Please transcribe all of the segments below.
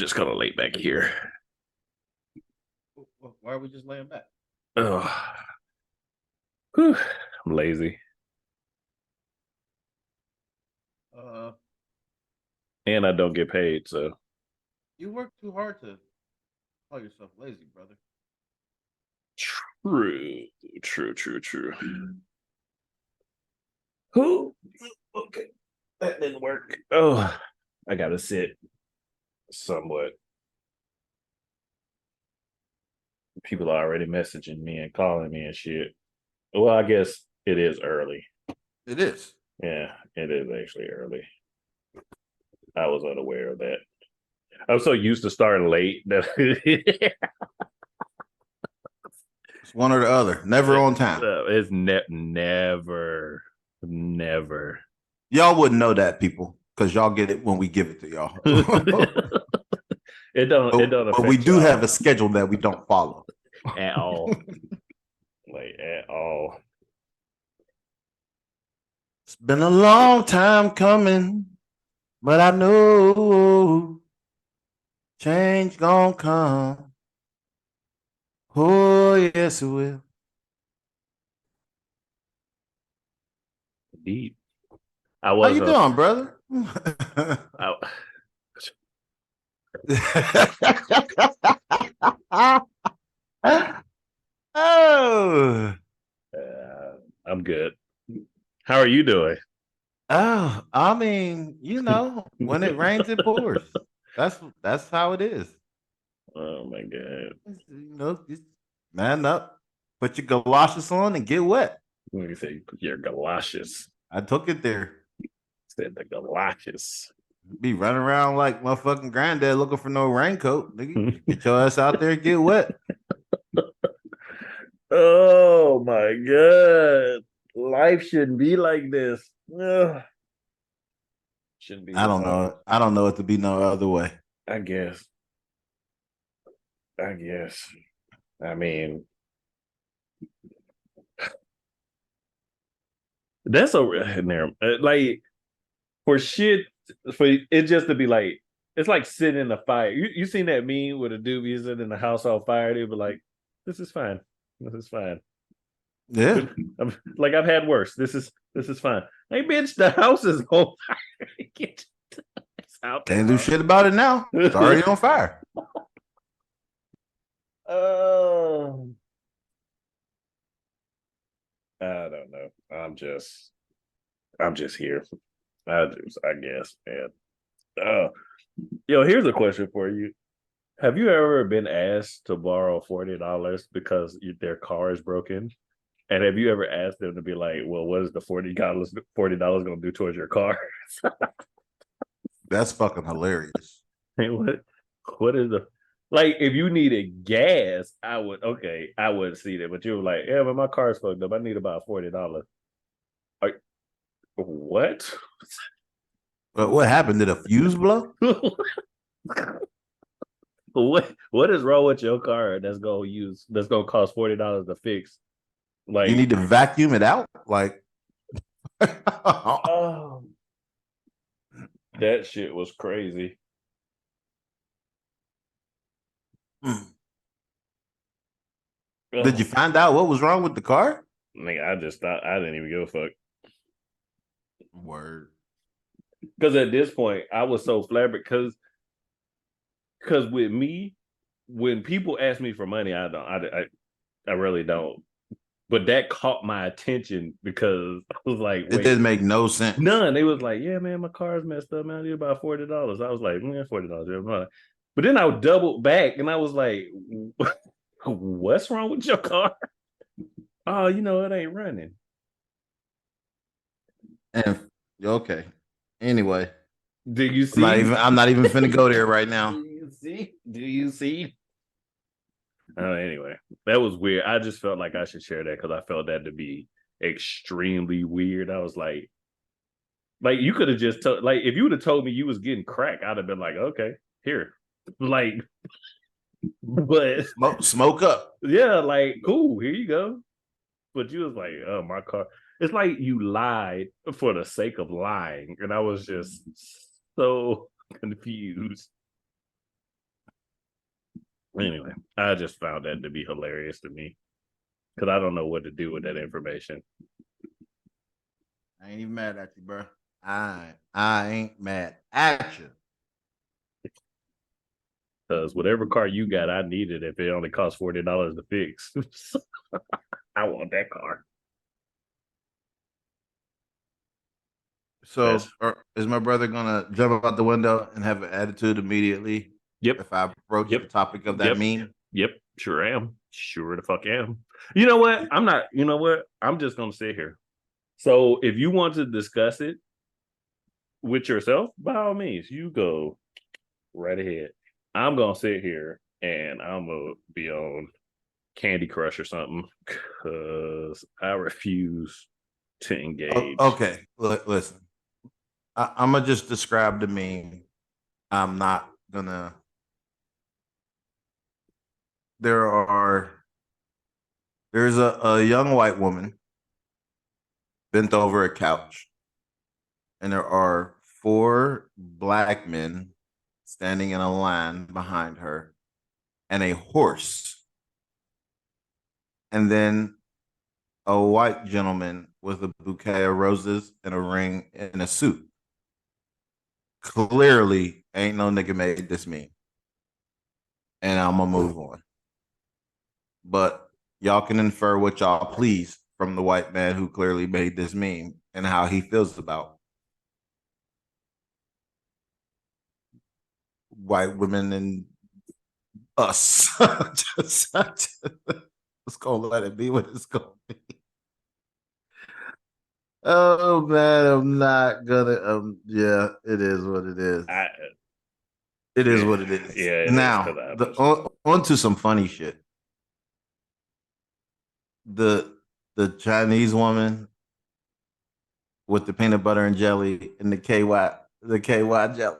just gonna lay back here. Why are we just laying back? Oh, whew, I'm lazy. Uh, And I don't get paid, so you work too hard to call yourself lazy, brother. true, true. Who? Okay, that didn't work. Oh, I gotta sit somewhat. People are already messaging me and calling me and shit. Well, I guess it is early. It is. Yeah, it is actually early. I was unaware of that. I'm so used to starting late that It's one or the other. Never on time. it's never. Y'all wouldn't know that, people, because y'all get it when we give it to y'all. It don't but we affect do y'all have a schedule that we don't follow. at all. Like at all. It's been a long time coming, but I know change gonna come. Oh, yes, it will. Deep. I How was you doing, brother? I, Oh, I'm good. How are you doing? oh, I mean, when it rains, it pours. That's how it is. Oh my god. Just man up, put your galoshes on, and get wet. Let me say your galoshes. I took it there. Said the galoshes. Be running around like motherfucking granddad looking for no raincoat. Nigga, get your ass out there and get wet. Oh my god. Life shouldn't be like this. Ugh. Shouldn't be I this don't hard. know. I don't know it to be no other way. I guess. I guess. I mean, that's a there. Like for shit for it just to be like it's like sitting in the fire. You seen that meme where the dude be sitting in the house on fire? They be like, "This is fine. This is fine." Yeah. Like I've had worse. This is fine. Hey, bitch, the house is on fire. Get out Can't do shit about it now. It's there. already on fire. Oh, I don't know. I'm just here. I guess, man. Uh, here's a question for you. Have you ever been asked to borrow $40 because their car is broken? And have you ever asked them to be like, "Well, what is the $40 going to do towards your car?" That's fucking hilarious. Hey, what is the like? If you needed gas, I would see that. But you were like, "Yeah, but my car's fucked up. I need about $40." Like, what? But what happened? Did a fuse blow? What is wrong with your car that's gonna cost $40 to fix? You Like, need to vacuum it out? Like, oh, that shit was crazy. did you find out what was wrong with the car? Nigga, I just thought I didn't even give a fuck. Word. Because at this point, I was so flabbergasted. Because with me, when people ask me for money, I really don't. But that caught my attention because I was like, It wait, didn't make no sense. none. They was like, yeah, man, my car's messed up, man. I need about $40. I was like, $40. But then I doubled back and I was like, what's wrong with your car? Oh, it ain't running. And okay. Anyway, Do you see? I'm not even finna go there right now. Do you see? Do you see? Anyway, that was weird. I just felt like I should share that because I felt that to be extremely weird. I was like you could have just like if you would have told me you was getting crack, I'd have been like, okay, here, like, but Smoke up. yeah, like cool, here you go. But you was like, oh, my car. It's like you lied for the sake of lying, and I was just so confused. Anyway, I just found that to be hilarious to me because I don't know what to do with that information. I ain't even mad at you, bro. I ain't mad at you. Because whatever car you got, I need it if it only costs $40 to fix. I want that car. So, is my brother gonna jump out the window and have an attitude immediately? Yep. If I broach the topic of that meme? Yep. Sure am. Sure the fuck am. You know what? I'm not. You know what? I'm just gonna sit here. So if you want to discuss it with yourself, by all means, you go right ahead. I'm gonna sit here and I'm gonna be on Candy Crush or something because I refuse to engage. Okay, listen. I'm gonna just describe the meme. I'm not gonna. There's a young white woman bent over a couch, and there are 4 black men standing in a line behind her, and a horse, and then a white gentleman with a bouquet of roses and a ring and a suit. Clearly, ain't no nigga made this meme, and I'm gonna move on. But y'all can infer what y'all please from the white man who clearly made this meme and how he feels about white women and us. Just gonna let it be what it's gonna be. Oh man, I'm not gonna. Yeah, it is what it is. It is what it is. Yeah. Now, on to some funny shit. The Chinese woman with the peanut butter and jelly and the KY jelly.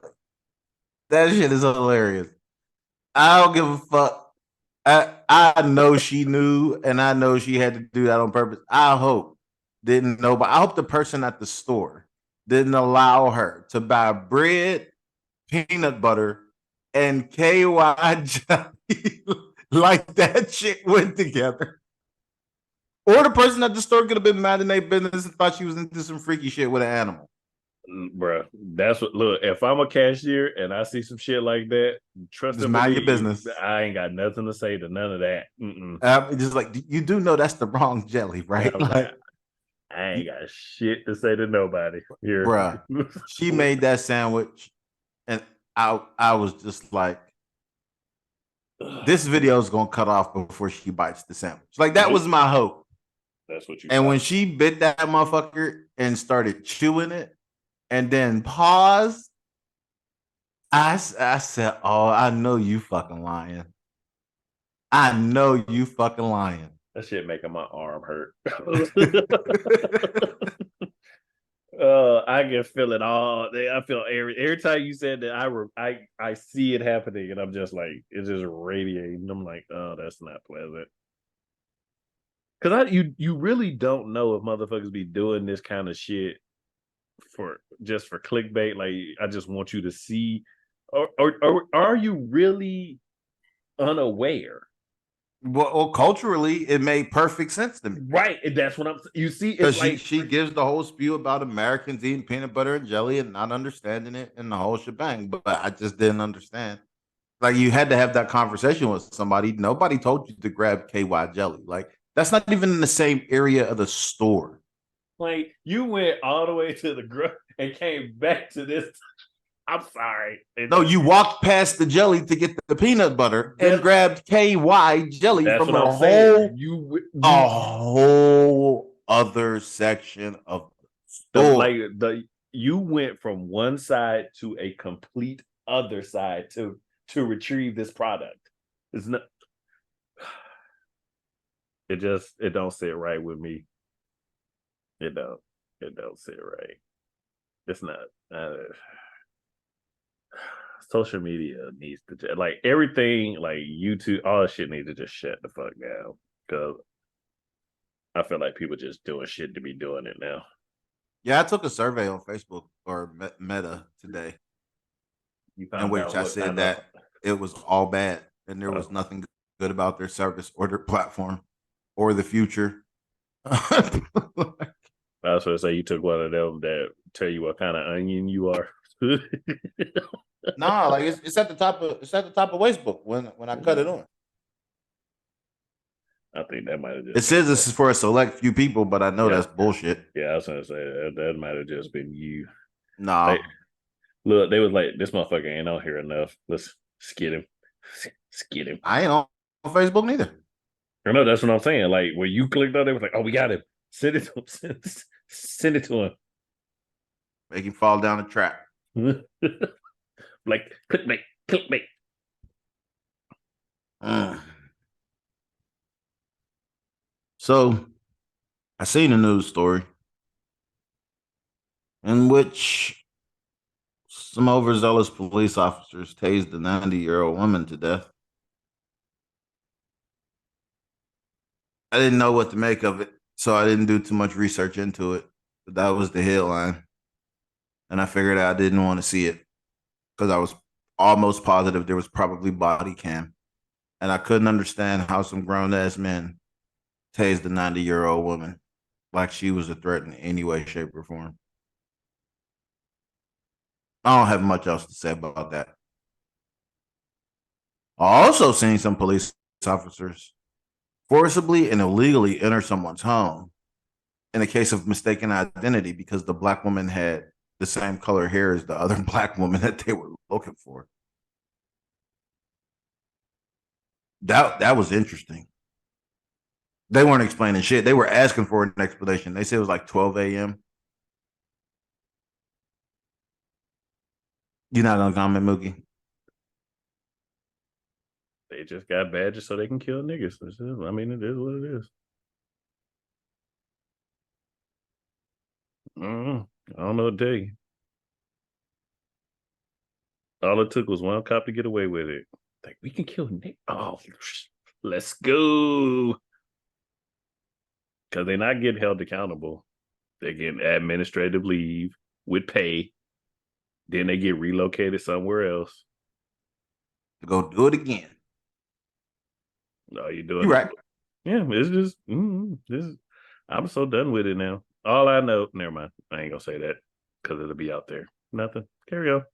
That shit is hilarious. I don't give a fuck. I know she knew, and I know she had to do that on purpose. I hope didn't know, but I hope the person at the store didn't allow her to buy bread, peanut butter, and KY jelly like that shit went together. Or the person at the store could have been mad in their business and thought she was into some freaky shit with an animal. Bro, that's what. Look, if I'm a cashier and I see some shit like that, trust Just and mind believe, your business. I ain't got nothing to say to none of that. Just like you do know that's the wrong jelly, right? Like, I ain't got shit to say to nobody here. Bruh, she made that sandwich, and I was just like, this video is gonna cut off before she bites the sandwich. Like that was my hope. That's what you. And when she bit that motherfucker and started chewing it, and then paused, I said, "Oh, I know you fucking lying. I know you fucking lying." That shit making my arm hurt. I can feel it all. I feel every time you said that. I see it happening, and I'm just like, it's just radiating. I'm like, oh, that's not pleasant. Because you really don't know if motherfuckers be doing this kind of shit for clickbait. Like, I just want you to see, or are you really unaware? Well, culturally, it made perfect sense to me. Right. And that's what I'm. You see, it's like she gives the whole spew about Americans eating peanut butter and jelly and not understanding it and the whole shebang. But I just didn't understand. Like you had to have that conversation with somebody. Nobody told you to grab KY jelly. Like that's not even in the same area of the store. Like you went all the way to the and came back to this. I'm sorry. No, you walked past the jelly to get the peanut butter and grabbed KY jelly from a whole other section of the store. You went from one side to a complete other side to retrieve this product. It's not. It don't sit right with me. It don't sit right. It's not. Social media needs to like everything, like YouTube, all shit needs to just shut the fuck down because I feel like people just doing shit to be doing it now. Yeah, I took a survey on Facebook or Meta today, in which I said that it was all bad. and there was nothing good about their service or their platform or the future. I was going to say you took one of them that tell you what kind of onion you are. Nah, like it's at the top of Facebook when I cut it on. I think that might have just. It says this is for a select few people, but I know that's bullshit. Yeah, I was gonna say that might have just been you. Nah, like, look, they was like, this motherfucker ain't on here enough. Let's skid him. Skid him. I ain't on Facebook neither. I know that's what I'm saying. Like when you clicked on it, it was like, oh, we got him. Send it to him. Send it to him. Make him fall down the trap. Like clickbait. So I seen a news story in which some overzealous police officers tased a 90-year-old woman to death. I didn't know what to make of it, so I didn't do too much research into it. But that was the headline. And I figured I didn't want to see it because I was almost positive there was probably body cam. And I couldn't understand how some grown-ass men tased a 90-year-old woman like she was a threat in any way, shape, or form. I don't have much else to say about that. I also seen some police officers forcibly and illegally enter someone's home in a case of mistaken identity because the black woman had the same color hair as the other black woman that they were looking for. That was interesting. They weren't explaining shit. They were asking for an explanation. They said it was like 12 a.m. You're not gonna comment, Mookie? They just got badges so they can kill niggas. I mean, it is what it is. I don't know what to tell you. All it took was one cop to get away with it. Like, we can kill Nick. Oh, let's go. Because they're not getting held accountable. They're getting administrative leave with pay. Then they get relocated somewhere else. To go do it again. No, you're doing You're right. Yeah, it's just, I'm so done with it now. All I know, never mind. I ain't going to say that because it'll be out there. Nothing. Carry on.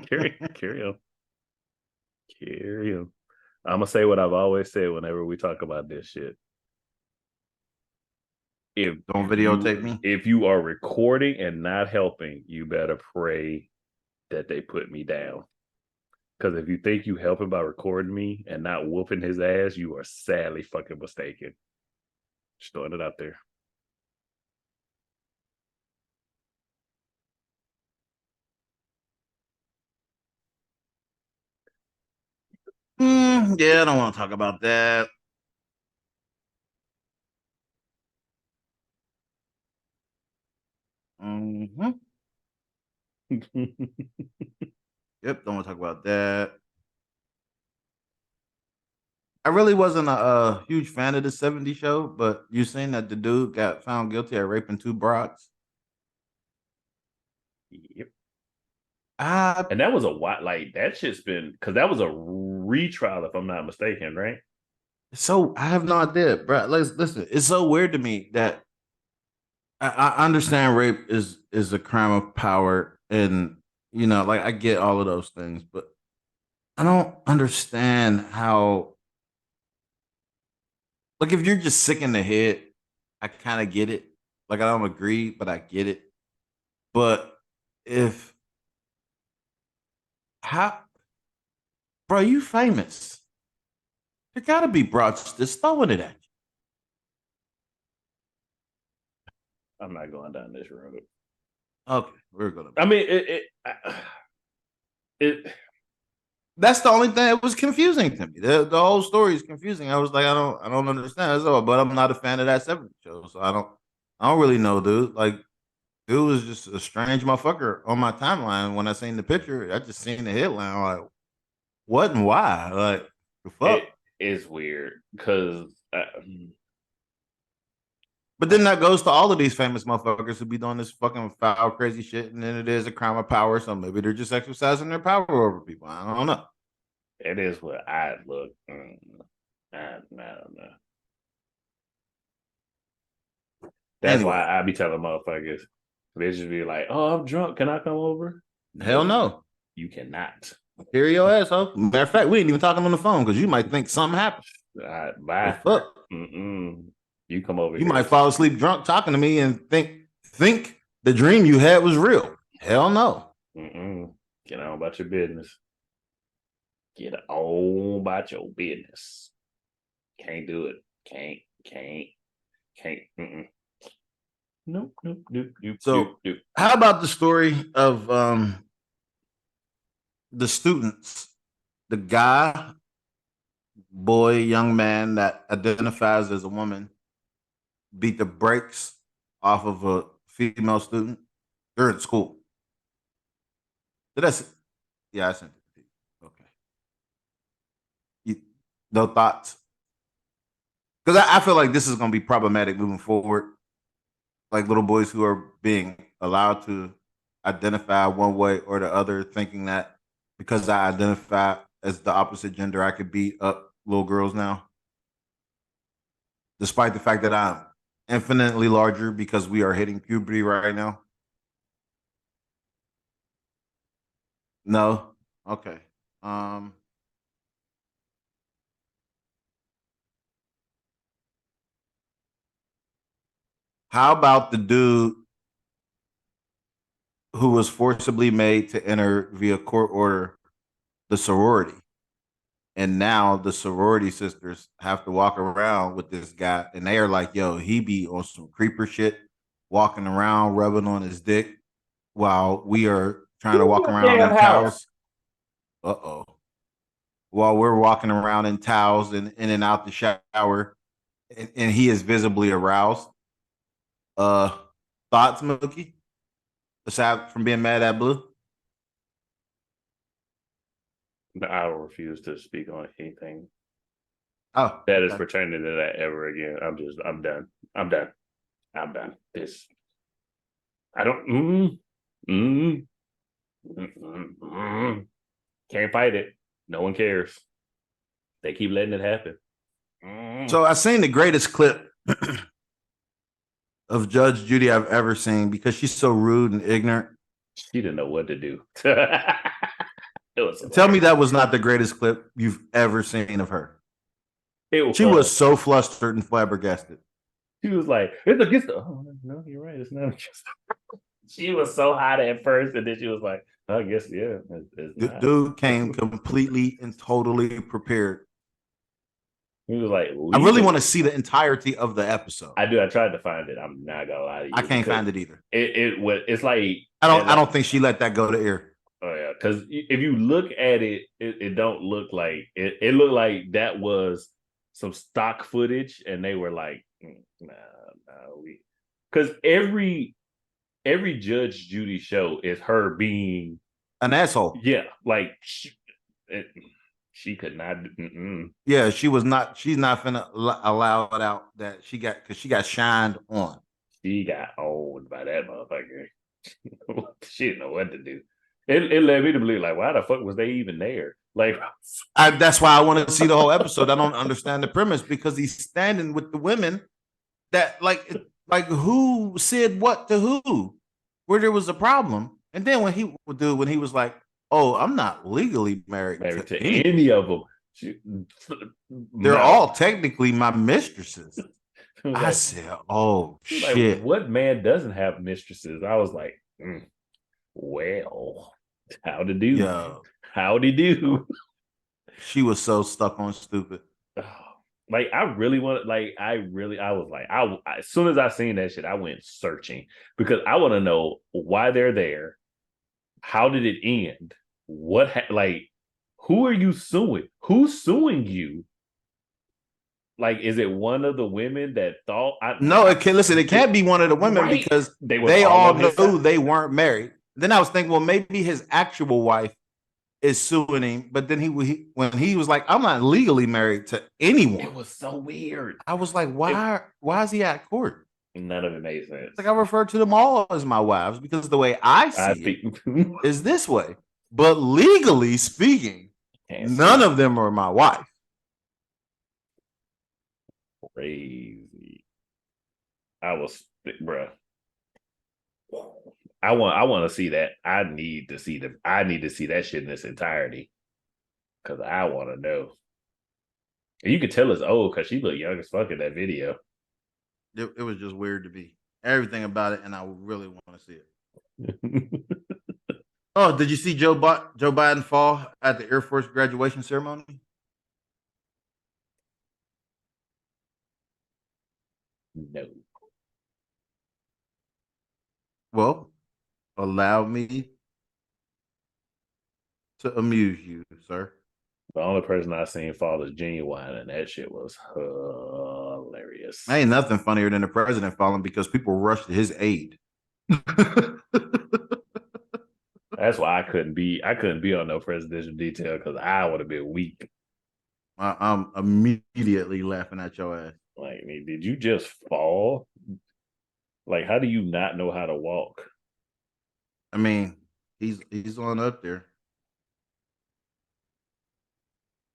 Carry on. Carry on. I'm going to say what I've always said whenever we talk about this shit. If don't videotape me. If you are recording and not helping, you better pray that they put me down. Because if you think you helping by recording me and not whooping his ass, you are sadly fucking mistaken. Just throwing it out there. Yeah, I don't want to talk about that. Yep, don't want to talk about that. I really wasn't a huge fan of the 70s show, but you seen that the dude got found guilty of raping 2 broads? Yep. And that was a while, like that shit's been, because that was a retrial, if I'm not mistaken, right? So I have no idea, bro. Listen, it's so weird to me that I understand rape is a crime of power, and like I get all of those things, but I don't understand how. Like, if you're just sick in the head, I kind of get it. Like, I don't agree, but I get it. But if how, bro, you famous? There gotta be broads just throwing it at you. I'm not going down this road. Okay, we're gonna. I mean, it. That's the only thing that was confusing to me. The whole story is confusing. I was like, I don't understand. So, but I'm not a fan of that 70s show, so I don't really know, dude. Like, dude was just a strange motherfucker on my timeline. When I seen the picture, I just seen the headline. I'm like, what and why? Like, the fuck? It is weird because. But then that goes to all of these famous motherfuckers who be doing this fucking foul, crazy shit, and then it is a crime of power. So maybe they're just exercising their power over people. I don't know. It is what I look. I don't know. That's Anyway, why I be telling motherfuckers, bitches be like, "Oh, I'm drunk. Can I come over?" hell no. You cannot. Hear your ass, ho. Matter of fact, we ain't even talking on the phone because you might think something happened. The Bye. fuck? You come over You here. might fall asleep drunk talking to me and think the dream you had was real. Hell no. Get on about your business. Get on about your business. Can't do it. Can't. Nope. So, how about the story of the students, the guy, boy, young man that identifies as a woman, beat the brakes off of a female student during school? So that's, yeah, I sent it to you. Okay. No thoughts? Because I feel like this is going to be problematic moving forward. Like little boys who are being allowed to identify one way or the other, thinking that because I identify as the opposite gender, I could beat up little girls now, despite the fact that I'm infinitely larger because we are hitting puberty right now. No, okay. How about the dude who was forcibly made to enter via court order the sorority? And now the sorority sisters have to walk around with this guy, and they are like, "Yo, he be on some creeper shit, walking around, rubbing on his dick, while we are trying to walk around in towels." While we're walking around in towels and in and out the shower, and he is visibly aroused. Uh, Thoughts, Mookie? Aside from being mad at Blue? I will refuse to speak on anything Oh, that is pertaining to that ever again. I'm done. I'm done. This, I don't, can't fight it. No one cares. They keep letting it happen. So I seen the greatest clip of Judge Judy I've ever seen because she's so rude and ignorant. She didn't know what to do. Tell me that was not the greatest clip you've ever seen of her. She was so flustered and flabbergasted. She was like, "It's against the." Oh no, you're right. It's not against. She was so hot at first, and then she was like, "I guess yeah." The dude came completely and totally prepared. He was like, "I really want to see the entirety of the episode." I do. I tried to find it. I'm not gonna lie to you. I can't find it either. It's like I don't think she let that go to air. Oh yeah, because if you look at it, it don't look like it. It looked like that was some stock footage, and they were like, "Nah, we," because every Judge Judy show is her being an asshole. Yeah, like she could not. Yeah, she was not. She's not finna allow it out that she got because she got shined on. She got owned by that motherfucker. She didn't know what to do. It led me to believe, like, why the fuck was they even there? Like, that's why I want to see the whole episode. I don't understand the premise because he's standing with the women that like who said what to who, where there was a problem, and then when he was like, "Oh, I'm not legally married to any of them." They're all technically my mistresses. I said, "Oh shit!" Like, what man doesn't have mistresses? I was like, well, how'd it do? Yeah. How'd he do? She was so stuck on stupid. Like, I was like, as soon as I seen that shit, I went searching because I want to know why they're there. How did it end? Who are you suing? Who's suing you? Like, is it one of the women that thought? No, it can't. Listen, it can't be one of the women because they all knew they weren't married. Then I was thinking, well, maybe his actual wife is suing him. But then when he was like, "I'm not legally married to anyone," it was so weird. I was like, why is he at court? None of it made sense. Like, I refer to them all as my wives because the way I see it is this way. But legally speaking, Can't None speak. of them are my wife. Crazy. I was, bruh. I want to see that. I need to see that shit in its entirety because I want to know. And you could tell it's old because she looked young as fuck in that video. It was just weird to me. Everything about it, and I really want to see it. Oh, did you see Joe Biden fall at the Air Force graduation ceremony? No. Well, allow me to amuse you, sir. The only person I seen fall is Genuine, and that shit was hilarious. Ain't nothing funnier than the president falling because people rushed to his aid. That's why I couldn't be on no presidential detail because I would have been weak. I'm immediately laughing at your ass. Like, did you just fall? Like, how do you not know how to walk? I mean, he's on up there.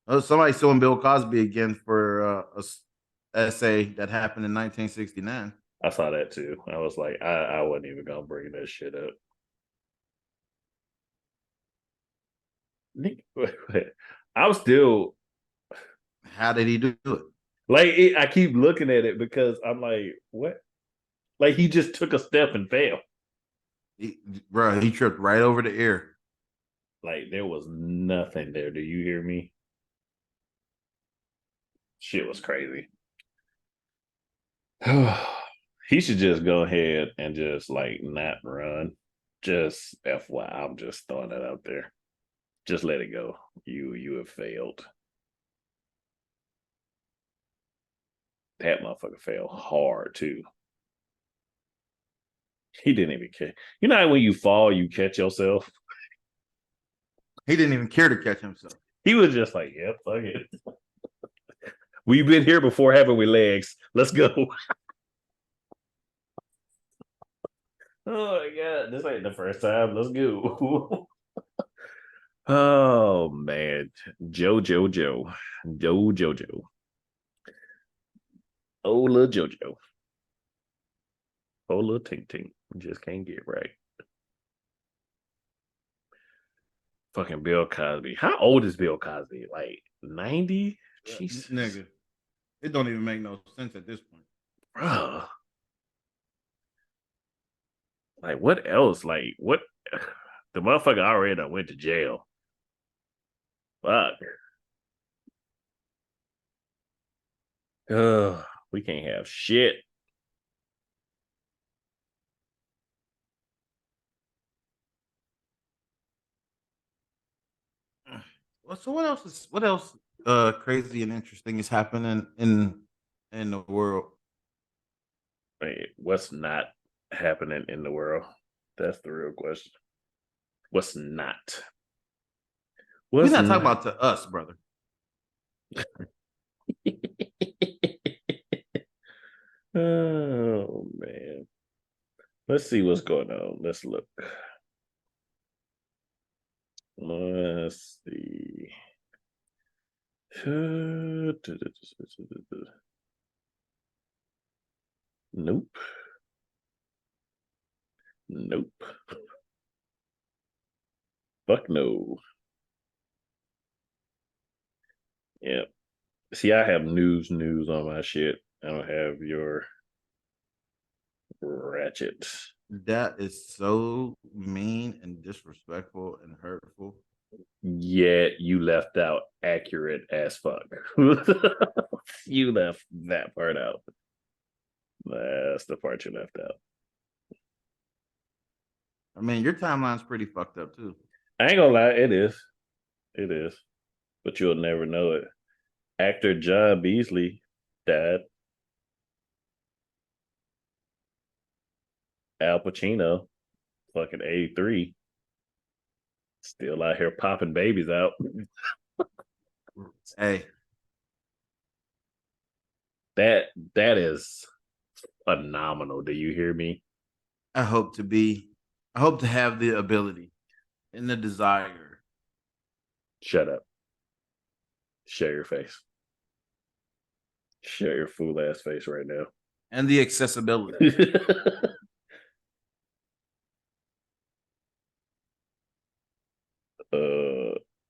Oh, somebody's suing Bill Cosby again for essay that happened in 1969. I saw that too. I was like, I wasn't even gonna bring that shit up. I'm still How did he do it? like I keep looking at it because I'm like, what? Like he just took a step and fell. Bro, he tripped right over the ear. Like there was nothing there. Do you hear me? Shit was crazy. He should just go ahead and just like not run. Just FYI, I'm just throwing that out there. Just let it go. You have failed. That motherfucker fell hard too. He didn't even care. You know how when you fall, you catch yourself. He didn't even care to catch himself. He was just like, "Yep, fuck it. We've been here before, haven't we, legs? Let's go." Oh my god, this ain't the first time. Let's go. Oh man, Jojo, Ola Jojo, Ola Ting Ting, just can't get right. Fucking Bill Cosby. How old is Bill Cosby? Like 90? Jesus, Nigga, it don't even make no sense at this point. bro. Like what else? Like what? The motherfucker already done went to jail. Fuck. Ugh, we can't have shit. Well, so what else crazy and interesting is happening in the world? Wait, what's not happening in the world? That's the real question. What's not? We're What's not talking not? about to us, brother. Oh man. Let's see what's going on. Let's look. Let's see. Nope. Nope. Fuck no. Yep. See, I have news on my shit. I don't have your ratchet. That is so mean and disrespectful and hurtful. Yet you left out accurate as fuck. You left that part out. That's the part you left out. I mean, your timeline's pretty fucked up too. I ain't gonna lie, it is. It is. But you'll never know it. Actor John Beasley died. Al Pacino, fucking 83. Still out here popping babies out. Hey, That is phenomenal. Do you hear me? I hope to be, I hope to have the ability and the desire Shut up. Show your face. Show your fool ass face right now. And the accessibility.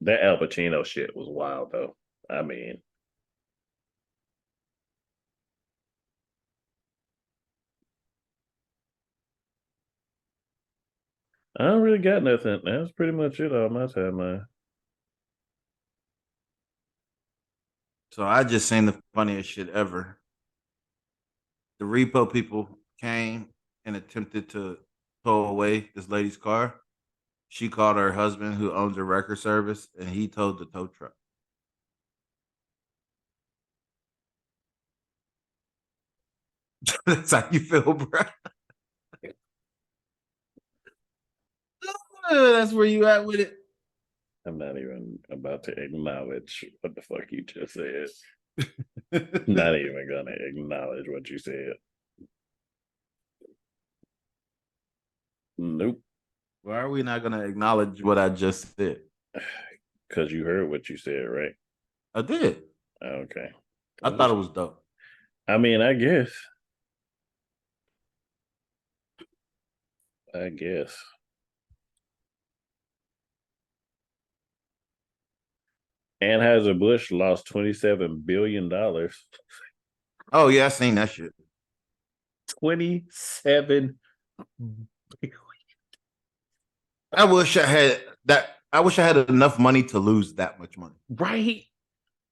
That Al Pacino shit was wild though. I mean, I don't really got nothing. That's pretty much it on my timeline. So I just seen the funniest shit ever. The repo people came and attempted to tow away this lady's car. She called her husband, who owns a record service, and he towed the tow truck. That's how you feel, bro. That's where you at with it. I'm not even about to acknowledge what the fuck you just said. Not even gonna acknowledge what you said. Nope. Why are we not going to acknowledge what I just said? Because you heard what you said, right? I did. Okay. I thought it was dope. I mean, I guess. I guess. Anheuser-Busch lost $27 billion. Oh, yeah, I seen that shit. 27 I wish I had that. I wish I had enough money to lose that much money. Right.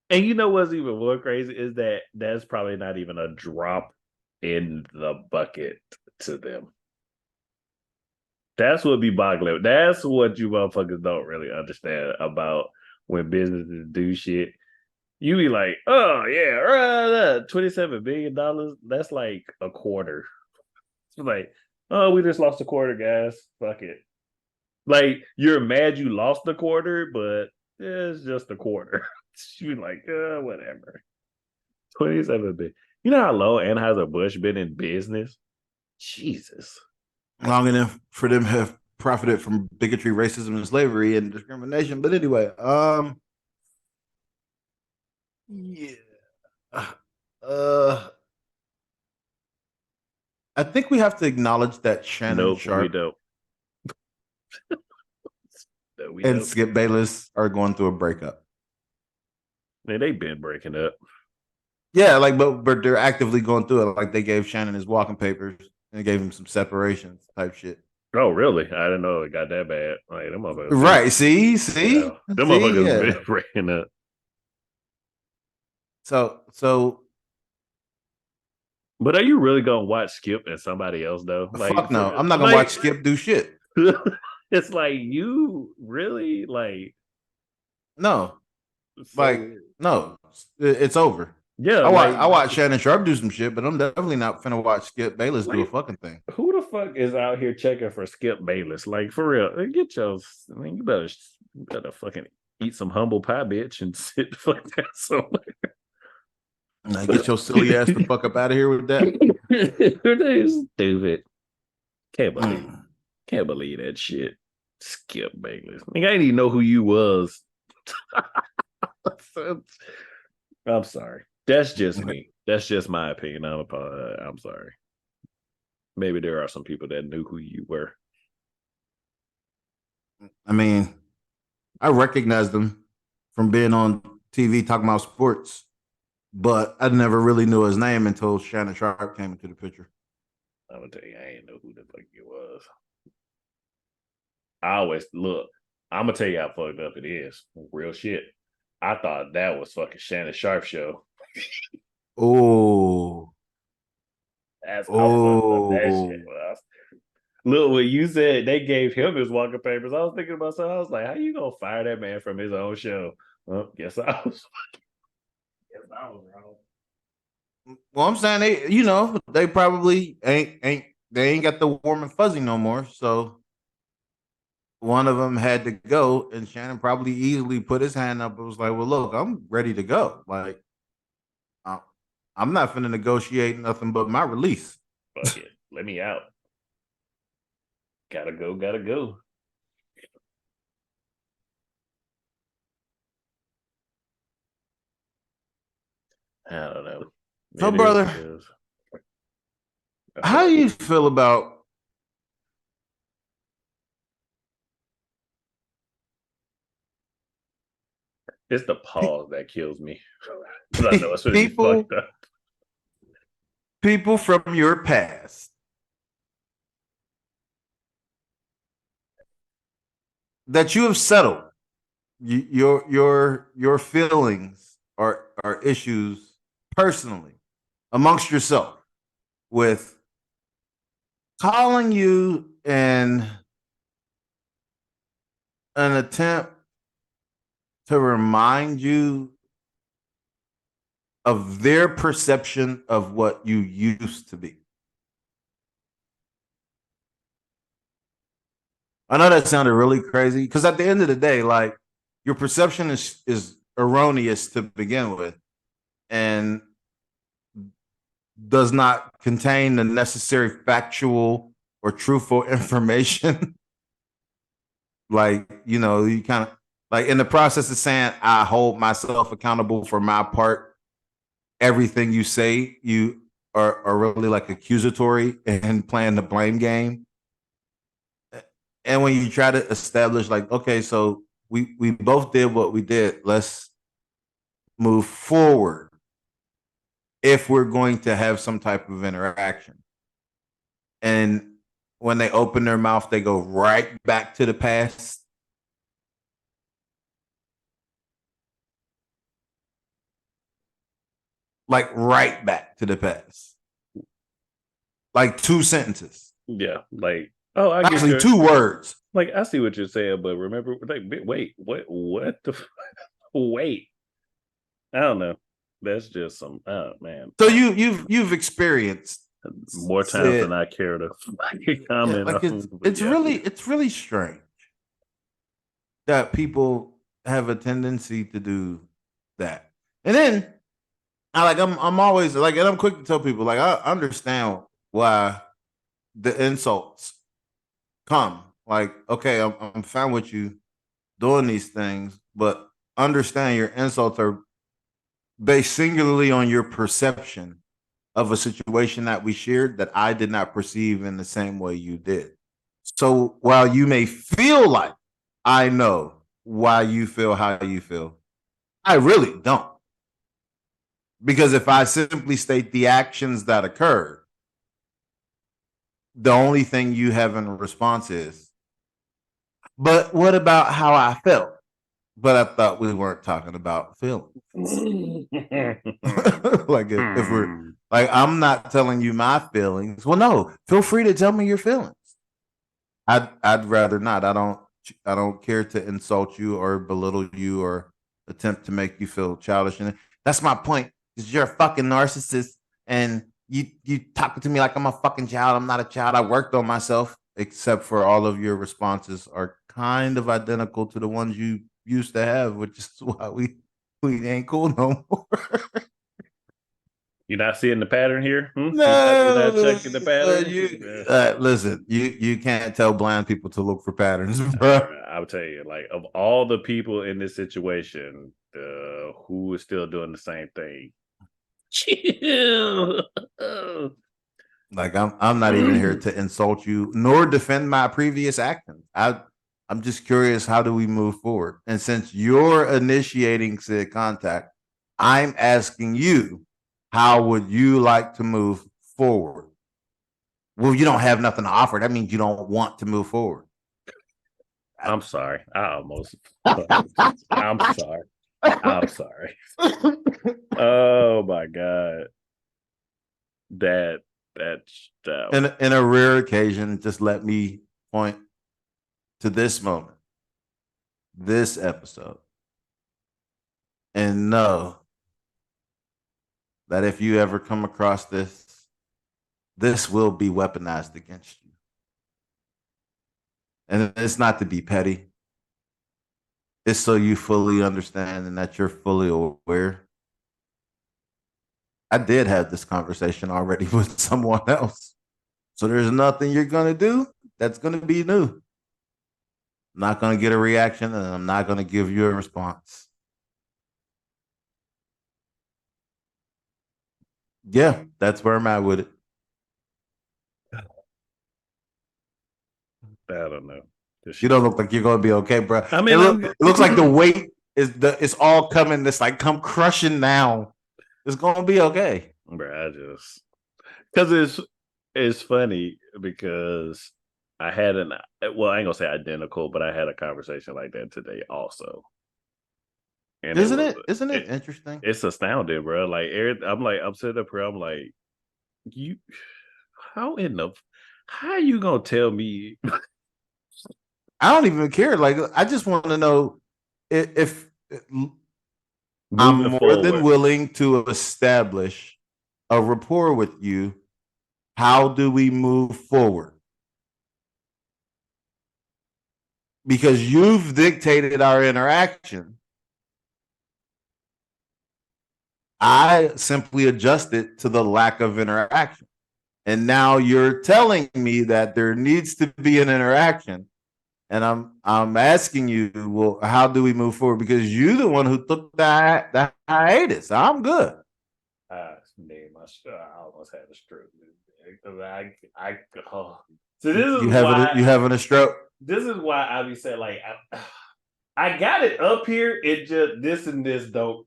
And you know what's even more crazy is that that's probably not even a drop in the bucket to them. That's what be boggling. That's what you motherfuckers don't really understand about when businesses do shit. You be like, oh yeah, $27 billion. That's like a quarter. It's like, oh, we just lost a quarter, guys. Fuck it. Like you're mad you lost the quarter, but it's just a quarter. You like, whatever. 27 billion. You know how low Anheuser-Busch been in business? Jesus. Long enough for them to have profited from bigotry, racism, and slavery and discrimination. But anyway, yeah. Uh I think we have to acknowledge that Shannon Nope, we Sharp don't. No, we and don't. Skip Bayless are going through a breakup. Man, they've been breaking up. Yeah, like but they're actively going through it. Like they gave Shannon his walking papers and gave him some separations type shit. Oh, really? I didn't know it got that bad. Like, them motherfuckers. Right. See, Yeah. Them see, motherfuckers yeah. been breaking up. So But are you really gonna watch Skip and somebody else though? Like, fuck no. I'm not gonna watch Skip do shit. it's like you really like No. so Like, no. It's over. yeah, I watch Shannon Sharp do some shit, but I'm definitely not finna watch Skip Bayless do a like fucking thing. who the fuck is out here checking for Skip Bayless? Like for real, get your. I mean, you better fucking eat some humble pie, bitch, and sit the fuck down somewhere. Now get your silly ass the fuck up out of here with that. They're stupid. Can't believe, Mm. can't believe that shit. Skip Bayless. Like, I didn't even know who you was. I'm sorry. That's just me. That's just my opinion. I'm sorry. Maybe there are some people that knew who you were. I mean, I recognized him from being on TV talking about sports, but I never really knew his name until Shannon Sharp came into the picture. I'm gonna tell you, I ain't know who the fuck you was. I always look. I'm gonna tell you how fucked up it is. Real shit. I thought that was fucking Shannon Sharp show. Oh, That's how fucked up that oh. shit was. Look, when you said they gave him his walking papers, I was thinking about something. I was like, how you gonna fire that man from his own show? Well, guess I was. Guess I was wrong. Well, I'm saying they probably ain't got the warm and fuzzy no more. So one of them had to go, and Shannon probably easily put his hand up and was like, "Well, look, I'm ready to go. Like, uh, I'm not finna negotiate nothing but my release." Fuck it. Let me out. Gotta go, gotta go. I don't know. So, It is brother, what it is. how do you feel about It's the pause that kills me. Because I know it's really people fucked up. people from your past that you have settled your feelings or issues personally amongst yourself with calling you in an attempt to remind you of their perception of what you used to be. I know that sounded really crazy because at the end of the day, like your perception is erroneous to begin with and does not contain the necessary factual or truthful information. Like, you know, you kind of like in the process of saying I hold myself accountable for my part, everything you say, you are really like accusatory and playing the blame game. And when you try to establish, like, okay, so we both did what we did, let's move forward if we're going to have some type of interaction. And when they open their mouth, they go right back to the past. Like right back to the past. Like 2 sentences. Yeah, like, oh, I get Actually, your 2 words. like. I see what you're saying, but remember, like, wait, what? What the? Wait, I don't know. That's just some. Oh man, So you've experienced more times said than I care to yeah, comment like on. But yeah, it's really strange that people have a tendency to do that. And then I'm always like, and I'm quick to tell people like I understand why the insults come. Like, okay, I'm fine with you doing these things, but understand your insults are based singularly on your perception of a situation that we shared that I did not perceive in the same way you did. So while you may feel like I know why you feel how you feel, I really don't. Because if I simply state the actions that occurred, the only thing you have in response is, but what about how I felt? But I thought we weren't talking about feelings. Like if we're like, I'm not telling you my feelings. Well, no, feel free to tell me your feelings. I'd rather not. I don't care to insult you or belittle you or attempt to make you feel childish. And that's my point. Because you're a fucking narcissist and you talking to me like I'm a fucking child. I'm not a child. I worked on myself, except for all of your responses are kind of identical to the ones you used to have, which is why we ain't cool no more. you're not seeing the pattern here. You're not No, checking the pattern. you listen. You can't tell blind people to look for patterns, bro. I would tell you, like, of all the people in this situation, who is still doing the same thing? Chill. Like I'm not even here to insult you nor defend my previous actions. I'm just curious, how do we move forward? And since you're initiating said contact, I'm asking you, how would you like to move forward? Well, you don't have nothing to offer. That means you don't want to move forward. I'm sorry. I almost. I'm sorry. I'm sorry. Oh my god. That In a rare occasion, just let me point to this moment, this episode, and know that if you ever come across this, this will be weaponized against you. And it's not to be petty. It's so you fully understand and that you're fully aware. I did have this conversation already with someone else. So there's nothing you're going to do that's going to be new. I'm not going to get a reaction and I'm not going to give you a response. Yeah, that's where I'm at with it. I don't know. You don't look like you're gonna be okay, bro. I mean, It looks like the weight it's all coming. It's like come crushing now. It's gonna be okay. bro, I just because it's funny because I had I ain't gonna say identical, but I had a conversation like that today also, and Isn't it interesting? it's astounding, bro. I'm sitting up here, I'm like, you, how in the, how you gonna tell me? I don't even care. Like I just want to know if I'm Moving more than forward? willing to establish a rapport with you. How do we move forward? Because you've dictated our interaction. I simply adjusted to the lack of interaction. And now you're telling me that there needs to be an interaction. And I'm asking you, well, how do we move forward? Because you're the one who took that hiatus. I'm good. I almost had a stroke. Oh. So this You is why you having a stroke? this is why I be saying like I got it up here. It just this and this don't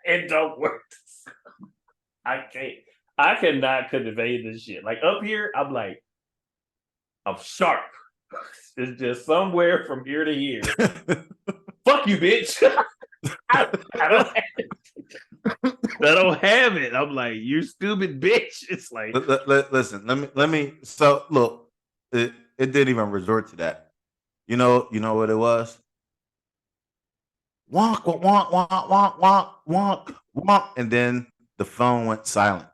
it don't work. I can't. I cannot convey this shit. Like up here, I'm like I'm sharp. It's just somewhere from here to here. Fuck you, bitch. I don't have it. I don't have it. I'm like, you stupid bitch. It's like, listen. Let me. So look, it didn't even resort to that. You know what it was. Wonk, wonk, wonk, wonk, wonk, wonk, wonk, and then the phone went silent.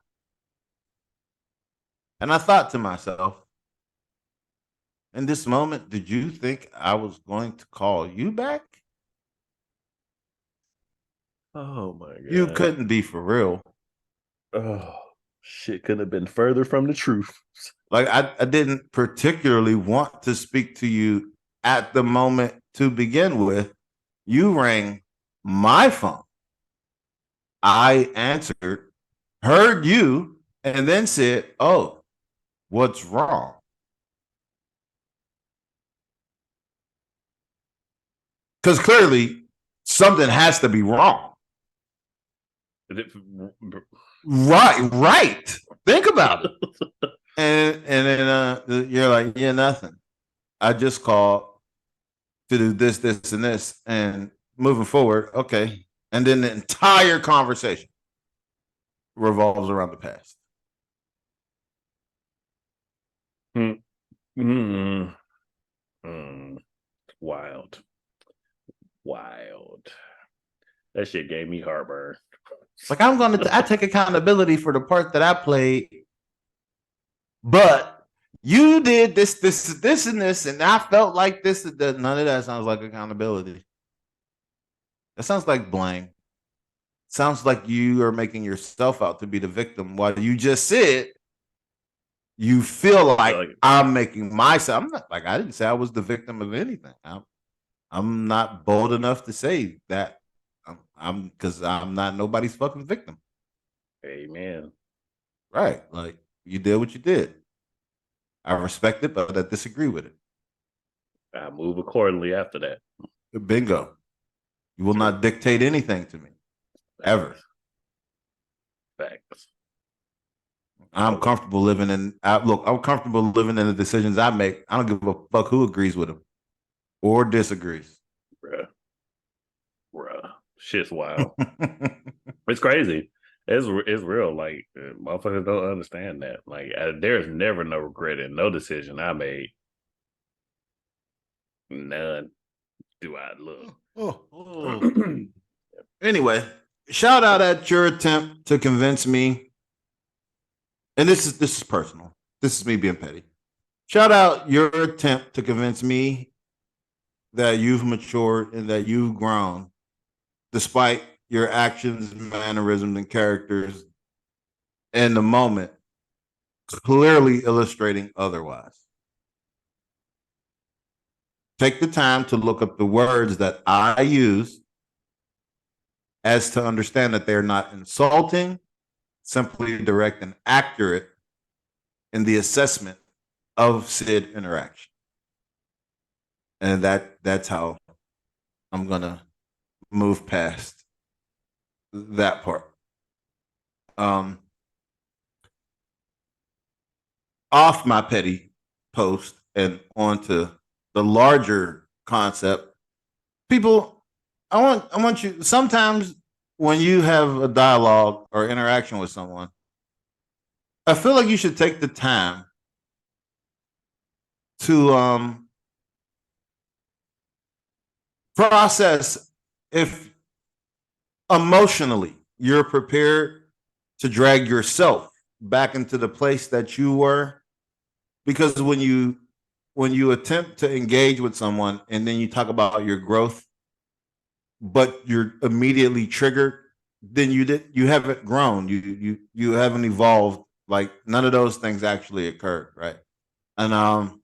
And I thought to myself, in this moment, did you think I was going to call you back? oh my god, You couldn't be for real. oh shit, could have been further from the truth. Like I didn't particularly want to speak to you at the moment to begin with. You rang my phone. I answered, heard you, and then said, "Oh, what's wrong?" Because clearly something has to be wrong. Right. Think about it. And then you're like, yeah, nothing. I just called to do this, this, and this, and moving forward, okay. And then the entire conversation revolves around the past. Mm. Mm. Wild. Wild. That shit gave me heartburn. Like I take accountability for the part that I played, but you did this, and this, and I felt like this. None of that sounds like accountability. That sounds like blame. Sounds like you are making yourself out to be the victim while you just said you feel like I'm making myself. I'm not like I didn't say I was the victim of anything. I'm not bold enough to say that I'm because I'm not nobody's fucking victim. Amen. Right. Like you did what you did. I respect it, but I disagree with it. I move accordingly after that. Bingo. You will not dictate anything to me. Ever. Facts. I'm comfortable living in look, I'm comfortable living in the decisions I make. I don't give a fuck who agrees with them or disagrees. Bruh. Shit's wild. It's crazy. It's real. Like motherfuckers don't understand that. Like there's never no regret in no decision I made. None. Do I look? Anyway, shout out at your attempt to convince me. And this is personal. This is me being petty. Shout out your attempt to convince me that you've matured and that you've grown, despite your actions, mannerisms, and characters in the moment clearly illustrating otherwise. Take the time to look up the words that I use as to understand that they're not insulting simply, direct, and accurate in the assessment of said interaction. And that's how I'm gonna move past that part. Off my petty post and onto the larger concept. People, I want you sometimes when you have a dialogue or interaction with someone, I feel like you should take the time to process if emotionally you're prepared to drag yourself back into the place that you were. Because when you attempt to engage with someone and then you talk about your growth, but you're immediately triggered, then you haven't grown. You haven't evolved. Like none of those things actually occurred, right? And I'm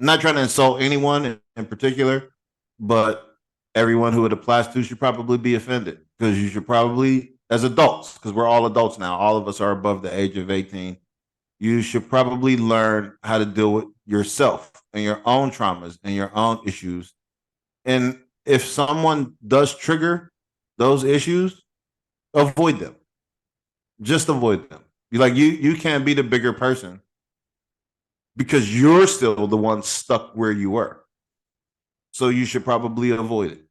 not trying to insult anyone in particular, but everyone who it applies to should probably be offended because you should probably, as adults, because we're all adults now, all of us are above the age of 18. You should probably learn how to deal with yourself and your own traumas and your own issues. And if someone does trigger those issues, avoid them. Just avoid them. You can't be the bigger person because you're still the one stuck where you were. So you should probably avoid it.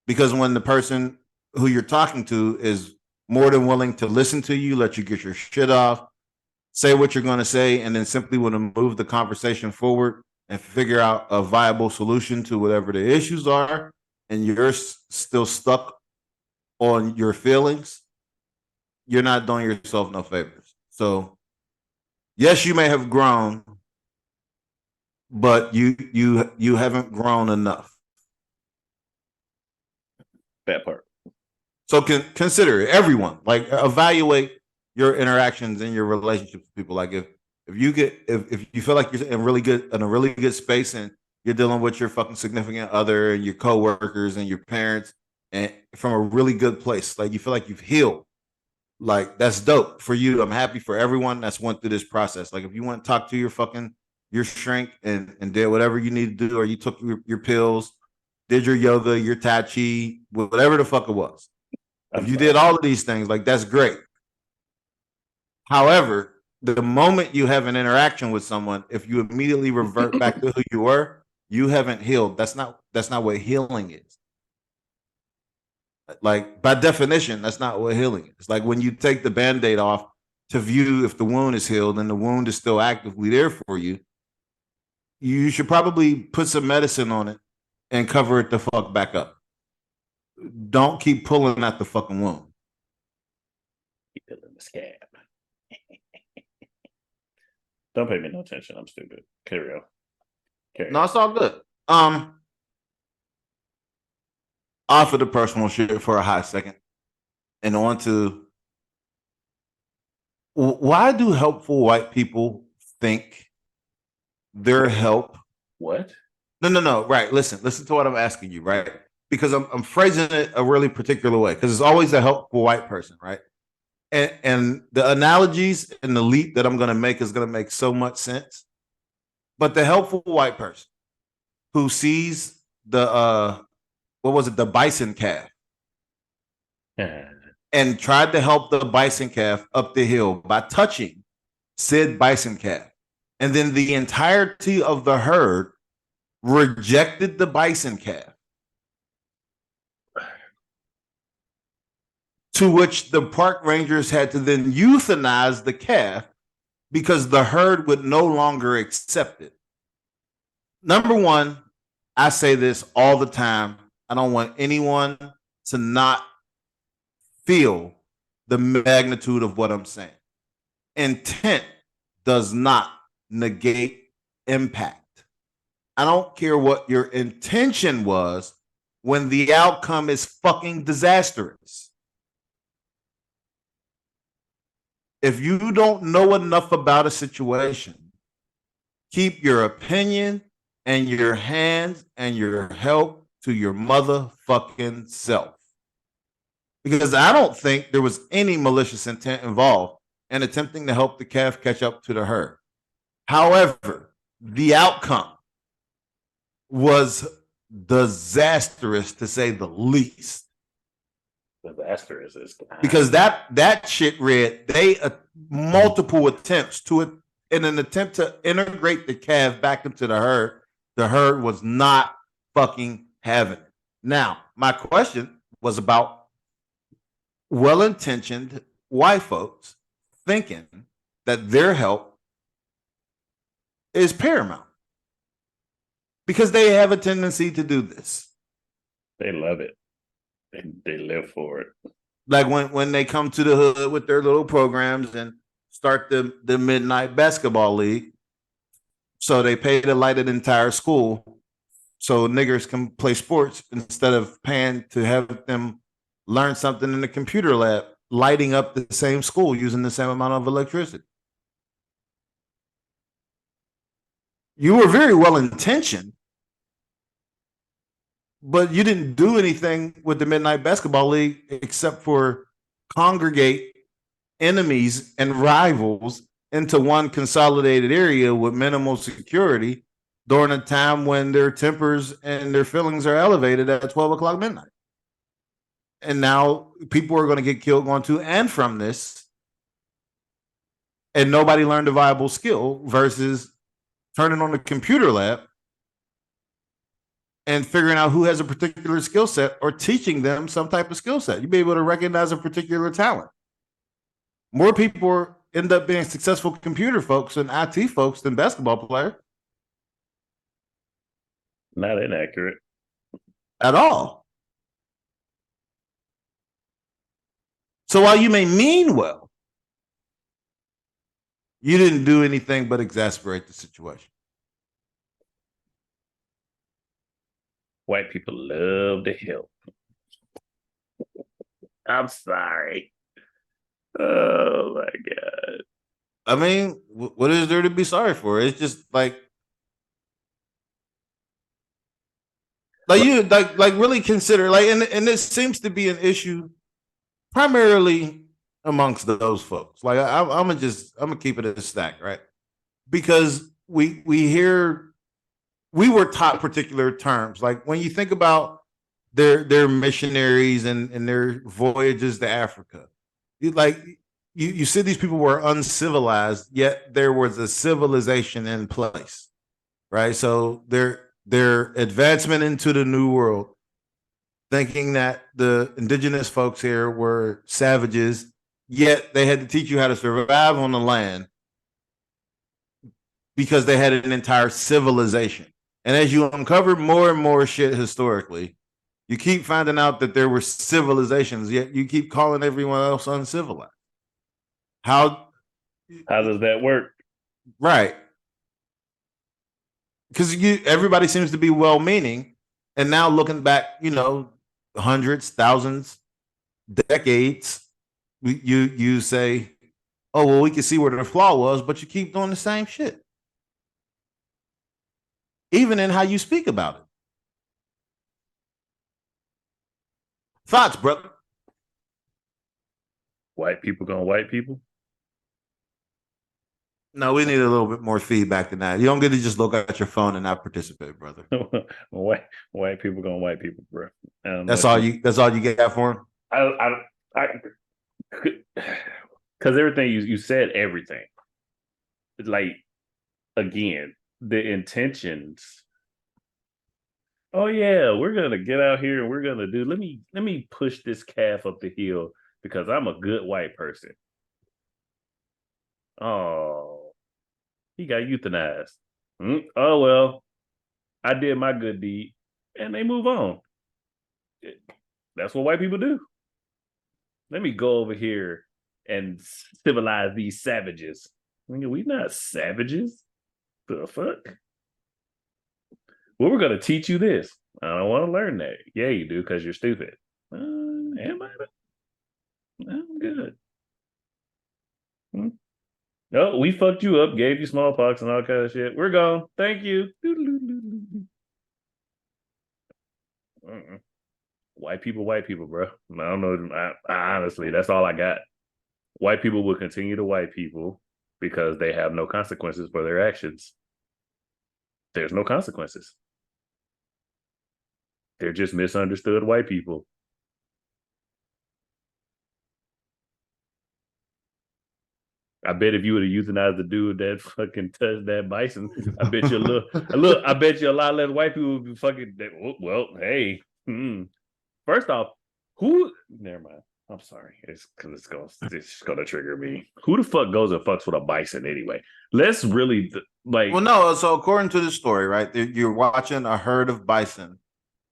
Because when the person who you're talking to is more than willing to listen to you, let you get your shit off, say what you're going to say, and then simply want to move the conversation forward and figure out a viable solution to whatever the issues are, and you're still stuck on your feelings, you're not doing yourself no favors. So, yes, you may have grown, but you haven't grown enough. That part. So consider it, everyone. Like evaluate your interactions and your relationships with people. Like if you feel like you're in a really good space and you're dealing with your fucking significant other and your coworkers and your parents and from a really good place, like you feel like you've healed, like that's dope for you. I'm happy for everyone that's went through this process. Like if you want to talk to your shrink and did whatever you need to do, or you took your pills, did your yoga, your tai chi, whatever the fuck it was. If you did all of these things, like that's great. However, the moment you have an interaction with someone, if you immediately revert back to who you were, you haven't healed. That's not what healing is. Like by definition, that's not what healing is. Like when you take the band-aid off to view if the wound is healed and the wound is still actively there for you, you should probably put some medicine on it and cover it the fuck back up. Don't keep pulling at the fucking wound. Keep it in the scab. Don't pay me no attention. I'm stupid. Carry on. No, it's all good. Off of the personal shit for a hot second, and on to why do helpful white people think their help? What? No. Right. Listen to what I'm asking you. Right. Because I'm phrasing it a really particular way. Because it's always a helpful white person, right? And the analogies and the leap that I'm going to make is going to make so much sense. But the helpful white person who sees the the bison calf and tried to help the bison calf up the hill by touching said bison calf, and then the entirety of the herd rejected the bison calf, to which the park rangers had to then euthanize the calf because the herd would no longer accept it. Number one, I say this all the time. I don't want anyone to not feel the magnitude of what I'm saying. Intent does not negate impact. I don't care what your intention was when the outcome is fucking disastrous. If you don't know enough about a situation, keep your opinion and your hands and your help to your motherfucking self. because I don't think there was any malicious intent involved in attempting to help the calf catch up to the herd. However, the outcome was disastrous to say the least. Disastrous is because that shit read they multiple attempts to it in an attempt to integrate the calf back into the herd. The herd was not fucking having it. Now, my question was about well-intentioned white folks thinking that their help is paramount because they have a tendency to do this. They love it. They live for it. Like when they come to the hood with their little programs and start the midnight basketball league. So they pay to light an entire school so niggers can play sports instead of paying to have them learn something in the computer lab, lighting up the same school using the same amount of electricity. You were very well intentioned, but you didn't do anything with the Midnight Basketball League except for congregate enemies and rivals into one consolidated area with minimal security during a time when their tempers and their feelings are elevated at 12 o'clock midnight. And now people are going to get killed going to and from this. And nobody learned a viable skill versus turning on the computer lab and figuring out who has a particular skill set or teaching them some type of skill set. You'll be able to recognize a particular talent. More people end up being successful computer folks and IT folks than basketball players. Not inaccurate. At all. So while you may mean well, you didn't do anything but exasperate the situation. White people love to help. I'm sorry. Oh my God. I mean, what is there to be sorry for? It's just like you really consider and this seems to be an issue primarily amongst those folks. Like I'm gonna keep it a stack, right? Because we were taught particular terms. Like when you think about their missionaries and their voyages to Africa, you see these people were uncivilized, yet there was a civilization in place, right? So their advancement into the new world, thinking that the indigenous folks here were savages, yet they had to teach you how to survive on the land because they had an entire civilization. And as you uncover more and more shit historically, you keep finding out that there were civilizations, yet you keep calling everyone else uncivilized. How does that work? Right. Because everybody seems to be well-meaning, and now looking back, hundreds, thousands, decades, you say, oh, well, we can see where the flaw was, but you keep doing the same shit. Even in how you speak about it. Thoughts, brother? White people gonna white people? No, we need a little bit more feedback than that. You don't get to just look at your phone and not participate, brother. white people gonna white people, bro. That's all you got for him? Because everything you said, everything. Like, again, the intentions. Oh yeah, we're gonna get out here and we're gonna do. Let me push this calf up the hill because I'm a good white person. Oh, he got euthanized. Oh well, I did my good deed, and they move on. That's what white people do. Let me go over here and civilize these savages. We not savages. The fuck? Well, we're gonna teach you this. I don't want to learn that. Yeah, you do because you're stupid. Am I? I'm good. No, we fucked you up, gave you smallpox and all kind of shit. We're gone. Thank you. White people, bro. I don't know. Honestly, that's all I got. White people will continue to white people because they have no consequences for their actions. There's no consequences. They're just misunderstood white people. I bet if you would have euthanized the dude that fucking touched that bison, I bet you I bet you a lot less white people would be fucking. Well, hey, first off, who? Never mind. I'm sorry. It's because it's gonna trigger me. Who the fuck goes and fucks with a bison anyway? Let's really like. Well, no. So according to the story, right, you're watching a herd of bison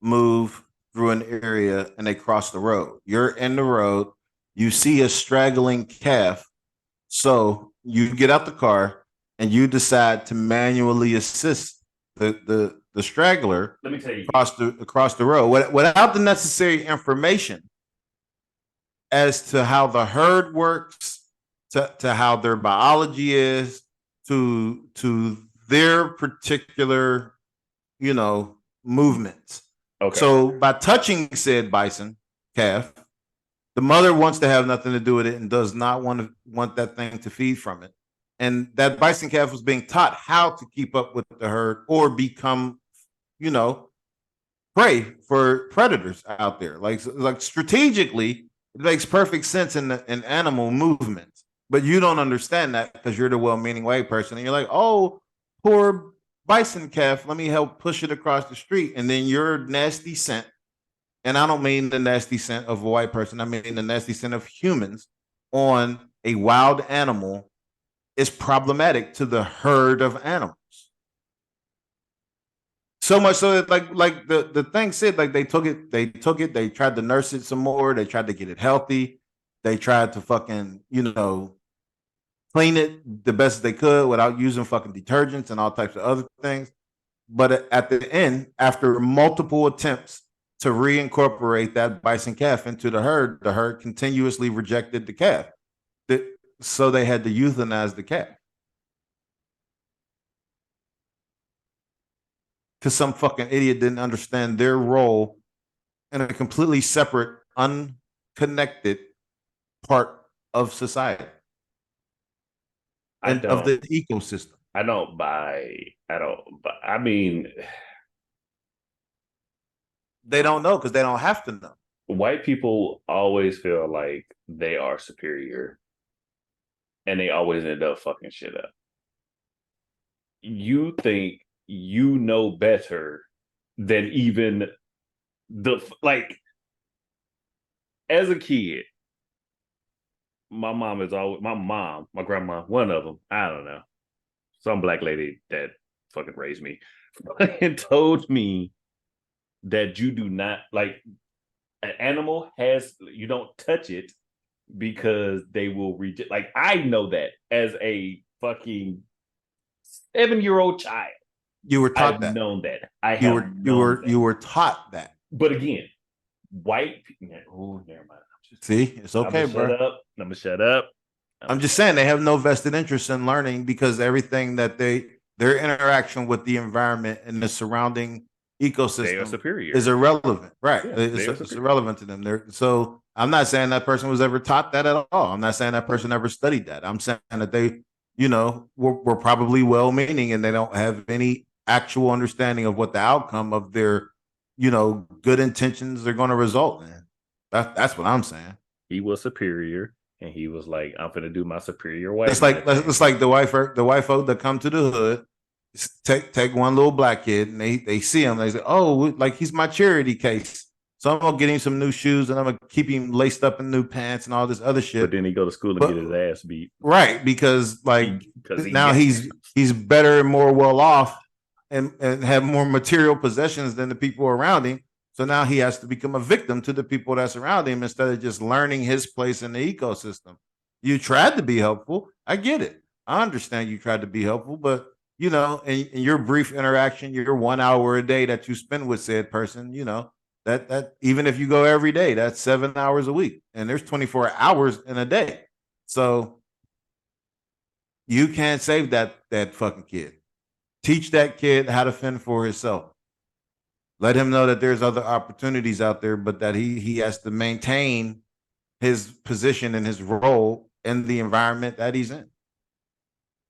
move through an area and they cross the road. You're in the road. You see a straggling calf. So you get out the car and you decide to manually assist the straggler. Let me tell you, across the road without the necessary information as to how the herd works, to how their biology is, to their particular, movements. okay. So by touching said bison calf, the mother wants to have nothing to do with it and does not want that thing to feed from it. And that bison calf was being taught how to keep up with the herd or become, prey for predators out there. Like strategically, it makes perfect sense in animal movements, but you don't understand that because you're the well-meaning white person, and you're like, oh, poor bison calf, let me help push it across the street, and then your nasty scent, and I don't mean the nasty scent of a white person, I mean the nasty scent of humans on a wild animal is problematic to the herd of animals. So much so that like the thing said, like they took it, they tried to nurse it some more, they tried to get it healthy, they tried to fucking, clean it the best they could without using fucking detergents and all types of other things. But at the end, after multiple attempts to reincorporate that bison calf into the herd continuously rejected the calf. So they had to euthanize the calf. Because some fucking idiot didn't understand their role in a completely separate, unconnected part of society and of the ecosystem. I don't buy. I mean, they don't know because they don't have to know. White people always feel like they are superior, and they always end up fucking shit up. You think you know better than even like. As a kid, my grandma, one of them, I don't know, some black lady that fucking raised me, fucking told me that you do not like an animal you don't touch it because they will reject. Like, I know that as a fucking 7-year-old child. You were taught I've that. known that. You were taught that. But again, white people. Oh, never mind. See, it's okay, bro. I'm gonna shut up. I'm just saying they have no vested interest in learning because everything that their interaction with the environment and the surrounding ecosystem is irrelevant, right? Yeah, it's irrelevant to them. So I'm not saying that person was ever taught that at all. I'm not saying that person ever studied that. I'm saying that they, were probably well-meaning and they don't have any actual understanding of what the outcome of their, good intentions are going to result in. That's what I'm saying. He was superior, and he was like, "I'm gonna do my superior way." It's like the white folk that come to the hood, take one little black kid, and they see him, they say, "Oh, like he's my charity case." So I'm gonna get him some new shoes, and I'm gonna keep him laced up in new pants and all this other shit. But then he go to school and get his ass beat, right? Because now he's better and more well off, and have more material possessions than the people around him. So now he has to become a victim to the people that's around him instead of just learning his place in the ecosystem. You tried to be helpful. I get it. I understand you tried to be helpful, but in your brief interaction, your 1 hour a day that you spend with said person, that even if you go every day, that's 7 hours a week, and there's 24 hours in a day. So you can't save that fucking kid. Teach that kid how to fend for himself. Let him know that there's other opportunities out there, but that he has to maintain his position and his role in the environment that he's in.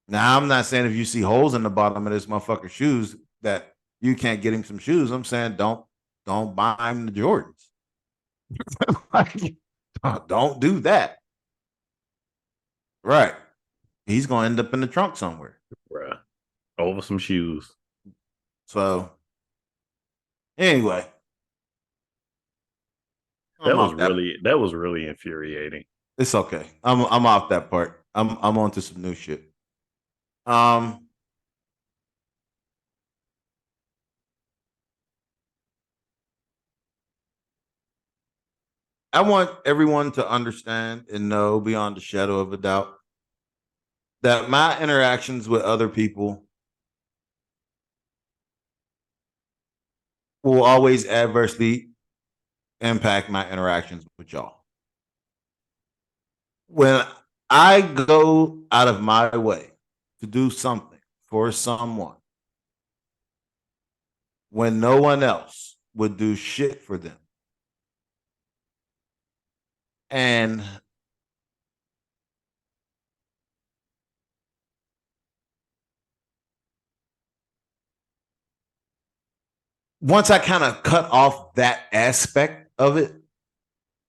Now, I'm not saying if you see holes in the bottom of this motherfucker's shoes that you can't get him some shoes. I'm saying don't buy him the Jordans. Like, don't do that. Right. He's gonna end up in the trunk somewhere. Bruh. Over some shoes. So anyway. That was really infuriating. It's okay. I'm off that part. I'm on to some new shit. Um, I want everyone to understand and know beyond a shadow of a doubt that my interactions with other people will always adversely impact my interactions with y'all. When I go out of my way to do something for someone, when no one else would do shit for them, and once I kind of cut off that aspect of it,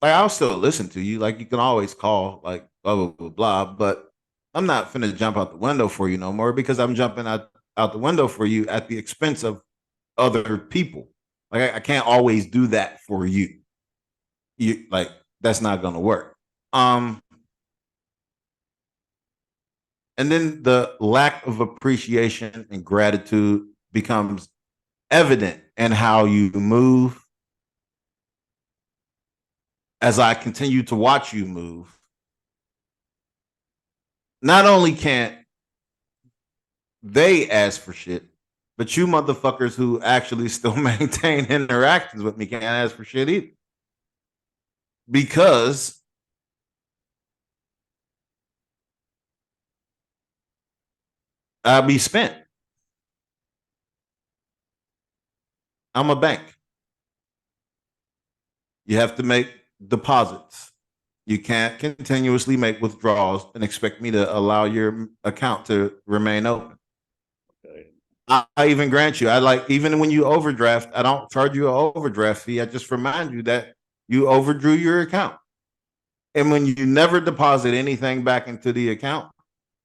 like I'll still listen to you. Like you can always call, like blah blah blah blah. But I'm not finna jump out the window for you no more because I'm jumping out the window for you at the expense of other people. Like I can't always do that for you. You like that's not gonna work. And then the lack of appreciation and gratitude becomes evident in how you move as I continue to watch you move. Not only can't they ask for shit, but you motherfuckers who actually still maintain interactions with me can't ask for shit either. Because I'll be spent. I'm a bank. You have to make deposits. You can't continuously make withdrawals and expect me to allow your account to remain open. Okay. I even grant you, I like, even when you overdraft, I don't charge you an overdraft fee. I just remind you that you overdrew your account. And when you never deposit anything back into the account,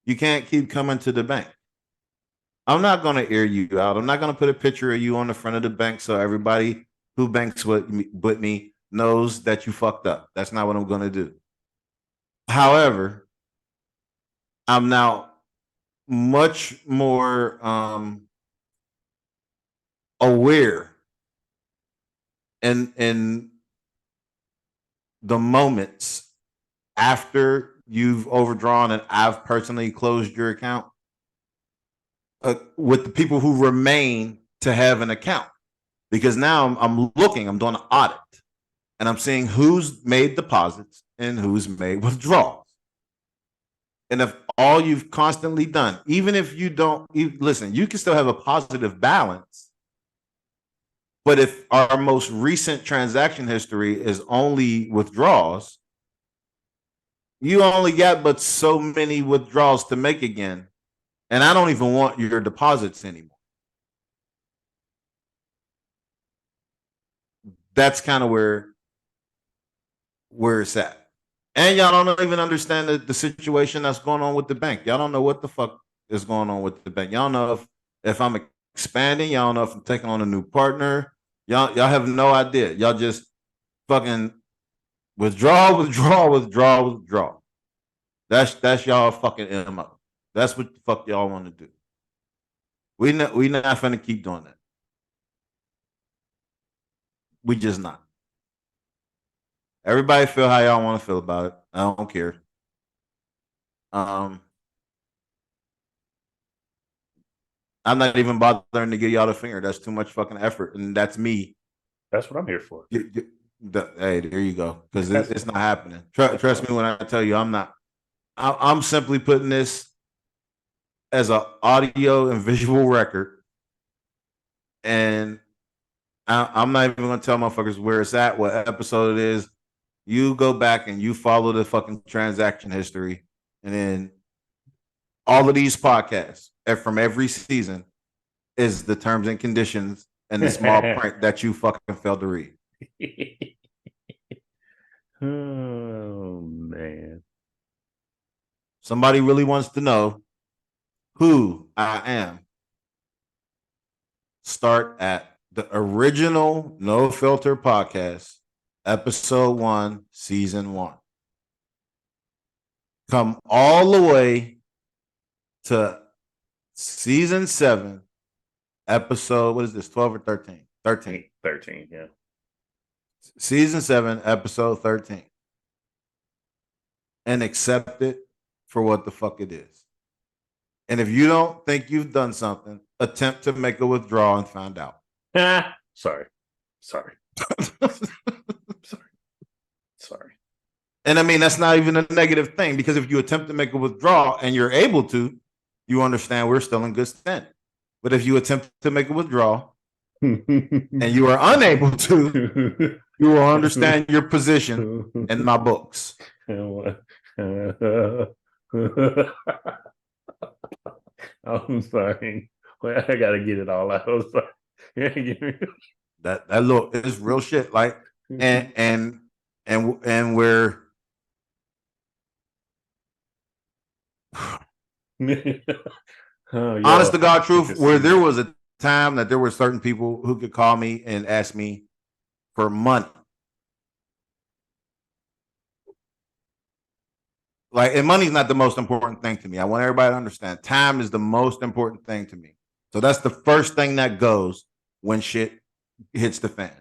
you can't keep coming to the bank. I'm not going to air you out. I'm not going to put a picture of you on the front of the bank so everybody who banks with me knows that you fucked up. That's not what I'm going to do. However, I'm now much more aware in the moments after you've overdrawn and I've personally closed your account with the people who remain to have an account. Because now I'm looking, I'm doing an audit, and I'm seeing who's made deposits and who's made withdrawals. And if all you've constantly done, even if you don't, listen, you can still have a positive balance. But if our most recent transaction history is only withdrawals, you only got but so many withdrawals to make again. And I don't even want your deposits anymore. That's kind of where it's at. And y'all don't even understand the situation that's going on with the bank. Y'all don't know what the fuck is going on with the bank. Y'all know if I'm expanding. Y'all know if I'm taking on a new partner. Y'all have no idea. Y'all just fucking withdraw. That's y'all fucking MO. That's what the fuck y'all want to do. We not finna keep doing that. We just not. Everybody feel how y'all want to feel about it. I don't care. I'm not even bothering to give y'all the finger. That's too much fucking effort, and that's me. That's what I'm here for. Hey, there you go. Because it's not happening. Trust me when I tell you, I'm not. I'm simply putting this as an audio and visual record, and I'm not even gonna tell motherfuckers where it's at, what episode it is. You go back and you follow the fucking transaction history, and then all of these podcasts from every season is the terms and conditions and the small print that you fucking failed to read. Oh man. Somebody really wants to know who I am. Start at the original No Filter podcast, episode 1, season 1. Come all the way to season 7, episode, what is this, 12 or 13? 13. 13, yeah. Season 7, episode 13. And accept it for what the fuck it is. And if you don't think you've done something, attempt to make a withdrawal and find out. Sorry. Sorry. Sorry. And I mean, that's not even a negative thing, because if you attempt to make a withdrawal and you're able to, you understand we're still in good stand. But if you attempt to make a withdrawal and you are unable to, you will understand your position in my books. I'm sorry. Well, I gotta get it all out. I'm sorry. that look is real shit. Like and where honest to God truth, where there was a time that there were certain people who could call me and ask me for money. Like, and money's not the most important thing to me. I want everybody to understand time is the most important thing to me. So that's the first thing that goes when shit hits the fan.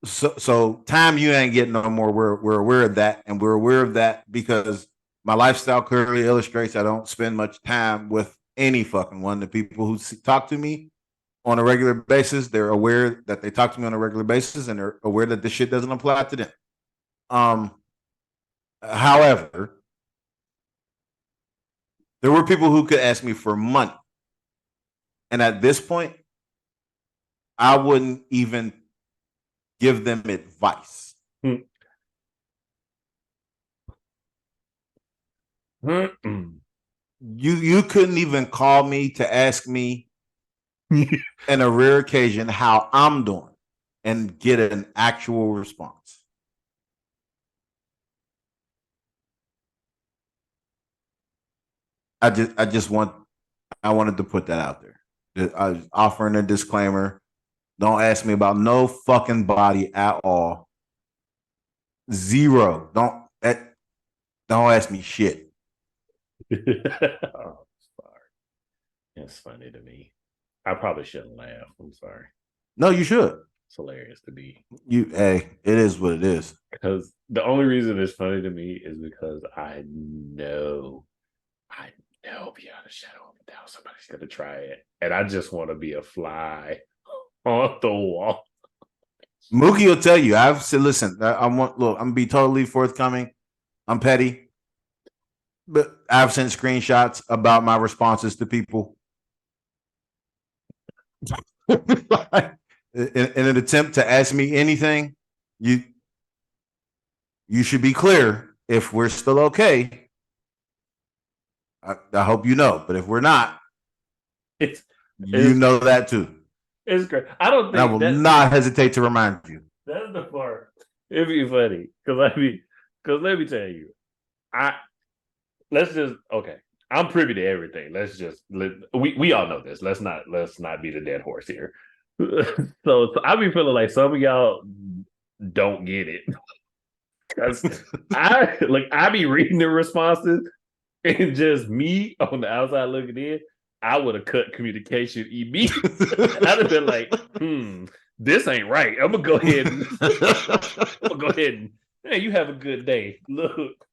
So time you ain't getting no more. We're aware of that, and we're aware of that because my lifestyle clearly illustrates I don't spend much time with any fucking one. The people who talk to me on a regular basis, they're aware that they talk to me on a regular basis, and they're aware that this shit doesn't apply to them. However, there were people who could ask me for money. And at this point, I wouldn't even give them advice. You couldn't even call me to ask me in a rare occasion how I'm doing and get an actual response. I wanted to put that out there. I was offering a disclaimer. Don't ask me about no fucking body at all. Zero. Don't ask me shit. Oh, sorry. It's funny to me. I probably shouldn't laugh. I'm sorry. No, you should. It's hilarious to me. Hey, it is what it is. Because the only reason it's funny to me is because I know beyond a shadow of a doubt somebody's gonna try it, and I just want to be a fly on the wall. Mookie will tell you. I've said, listen, I'm gonna be totally forthcoming. I'm petty, but I've sent screenshots about my responses to people in an attempt to ask me anything. You should be clear if we're still okay. I hope you know, but if we're not, you know that too. It's great. I don't think I will not hesitate to remind you. That's the part. It'd be funny because let me tell you, okay. I'm privy to everything. We all know this. Let's not beat a dead horse here. So I be feeling like some of y'all don't get it because I be reading the responses. And just me on the outside looking in, I would have cut communication immediately. I'd have been like, this ain't right. I'm gonna go ahead and hey, you have a good day. Look,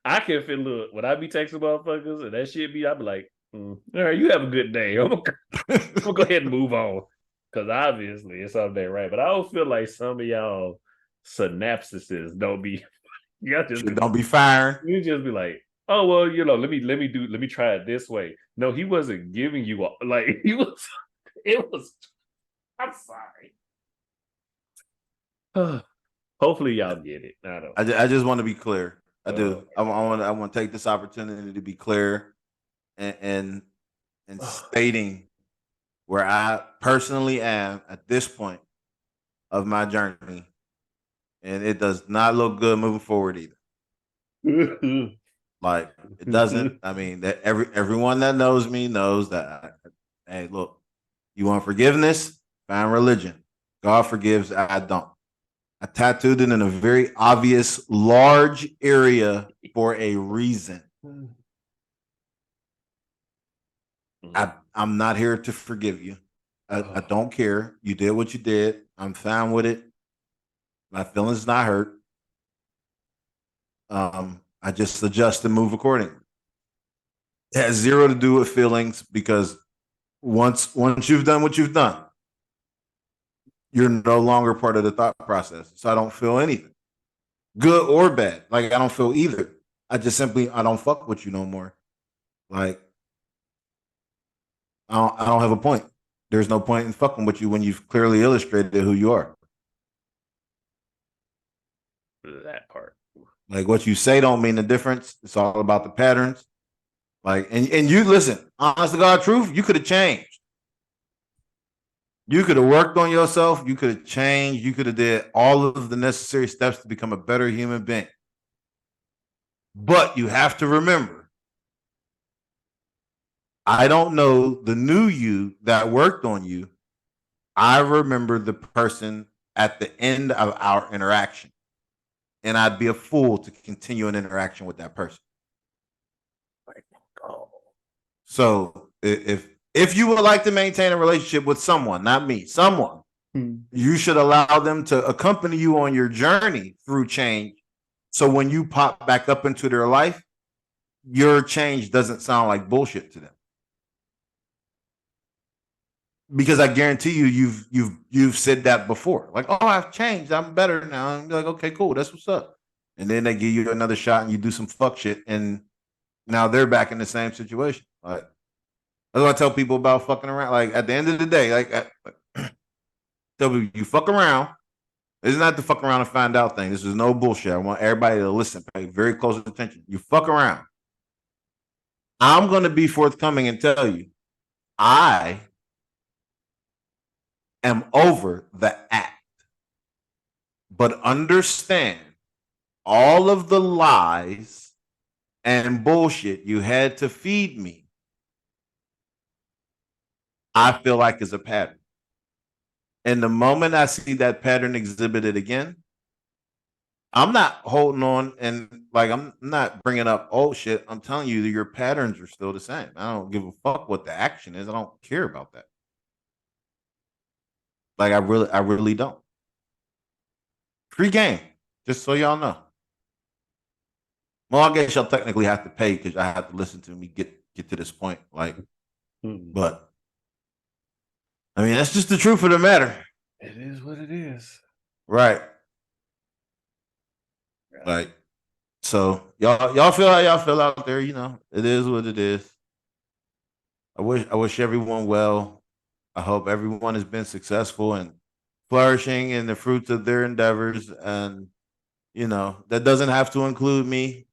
I can feel when I be texting motherfuckers and that shit be, I be like, all right, you have a good day. I'm gonna go ahead and move on. Cause obviously it's something right. But I don't feel like some of y'all synapses don't be don't be firing. You just be like, oh well, let me try it this way. No, he wasn't giving you like he was. It was. I'm sorry. Hopefully y'all get it. I don't. I just want to be clear. I do. Oh, I want to take this opportunity to be clear and stating where I personally am at this point of my journey, and it does not look good moving forward either. Like it doesn't. I mean, that everyone that knows me knows that. Hey, look, you want forgiveness? Find religion. God forgives. I don't. I tattooed it in a very obvious, large area for a reason. I'm not here to forgive you. I don't care. You did what you did. I'm fine with it. My feelings not hurt. I just adjust and move accordingly. It has zero to do with feelings because once you've done what you've done, you're no longer part of the thought process. So I don't feel anything, good or bad. Like I don't feel either. I just simply I don't fuck with you no more. Like I don't have a point. There's no point in fucking with you when you've clearly illustrated who you are. That part. Like what you say don't mean the difference. It's all about the patterns. Like and you listen, honest to God truth, you could have changed. You could have worked on yourself. You could have changed. You could have did all of the necessary steps to become a better human being. But you have to remember, I don't know the new you that worked on you. I remember the person at the end of our interaction. And I'd be a fool to continue an interaction with that person. So if you would like to maintain a relationship with someone, not me, someone, you should allow them to accompany you on your journey through change. So when you pop back up into their life, your change doesn't sound like bullshit to them. Because I guarantee you've said that before. Like, oh, I've changed. I'm better now. And you're like, okay, cool. That's what's up. And then they give you another shot and you do some fuck shit. And now they're back in the same situation. Like, that's what I tell people about fucking around. Like, at the end of the day, tell people, you fuck around. This is not the fuck around and find out thing. This is no bullshit. I want everybody to listen, pay very close attention. You fuck around. I'm going to be forthcoming and tell you, I am over the act. But understand all of the lies and bullshit you had to feed me, I feel like is a pattern. And the moment I see that pattern exhibited again, I'm not holding on and like I'm not bringing up old shit. I'm telling you that your patterns are still the same. I don't give a fuck what the action is. I don't care about that. Like I really don't. Free game, just so y'all know. Well, I guess y'all technically have to pay because I have to listen to me get to this point. Like, but I mean that's just the truth of the matter. It is what it is. Right. Like, so y'all feel how y'all feel out there. You know, it is what it is. I wish everyone well. I hope everyone has been successful and flourishing in the fruits of their endeavors. And you know that doesn't have to include me.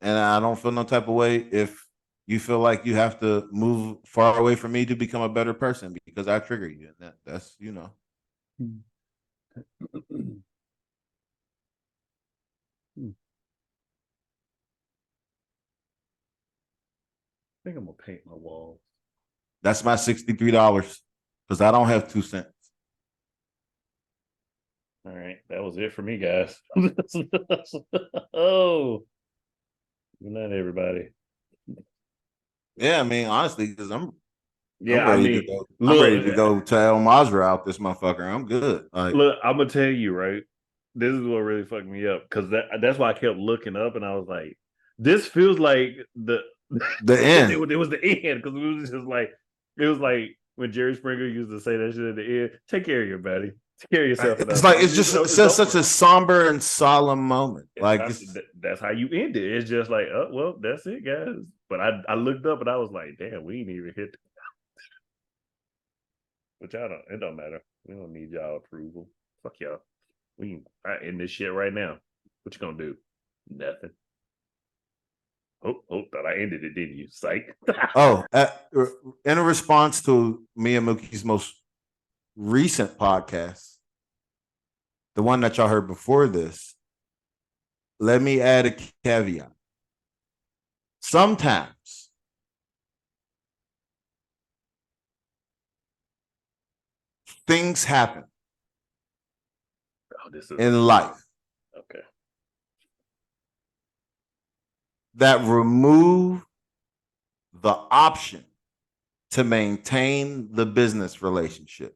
And I don't feel no type of way if you feel like you have to move far away from me to become a better person because I trigger you. And that's you know. I think I'm gonna paint my walls. That's my $63 because I don't have 2 cents. All right, that was it for me, guys. Oh, good night, everybody. Yeah, I mean, honestly, because I'm Yeah, I ready to mean, go. I'm look, ready to go tell Mazra out this motherfucker. I'm good. Like, look, I'm gonna tell you, right? This is what really fucked me up because that's why I kept looking up and I was like, this feels like the end. it was the end because it was like when Jerry Springer used to say that shit at the end. Take care of your buddy. Take care of yourself. It's like it's just it's such, such over. a somber and solemn moment. Like That's how you end it. It's just like, oh well, that's it, guys. But I looked up and I was like, damn, we ain't even hit. Which I don't. It don't matter. We don't need y'all approval. Fuck y'all. I end this shit right now. What you gonna do? Nothing. Oh, thought I ended it, didn't you? Psych. In response to me and Mookie's most recent podcast, the one that y'all heard before this, let me add a caveat. Sometimes things happen in life okay that remove the option to maintain the business relationship.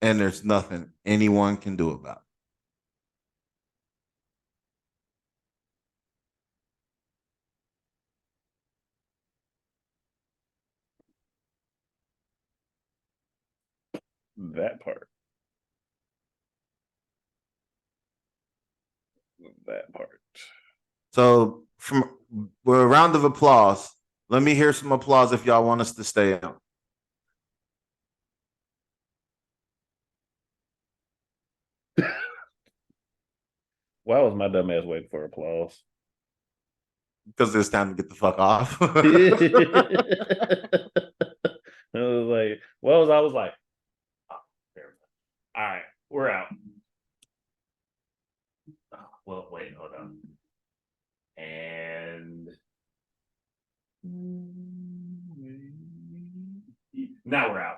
And there's nothing anyone can do about it. That part. That part. So, from a round of applause, let me hear some applause if y'all want us to stay on. Why was my dumb ass waiting for applause? Because it's time to get the fuck off. I was like, I was like, oh, all right, we're out. Oh, well, wait, hold on. And now we're out.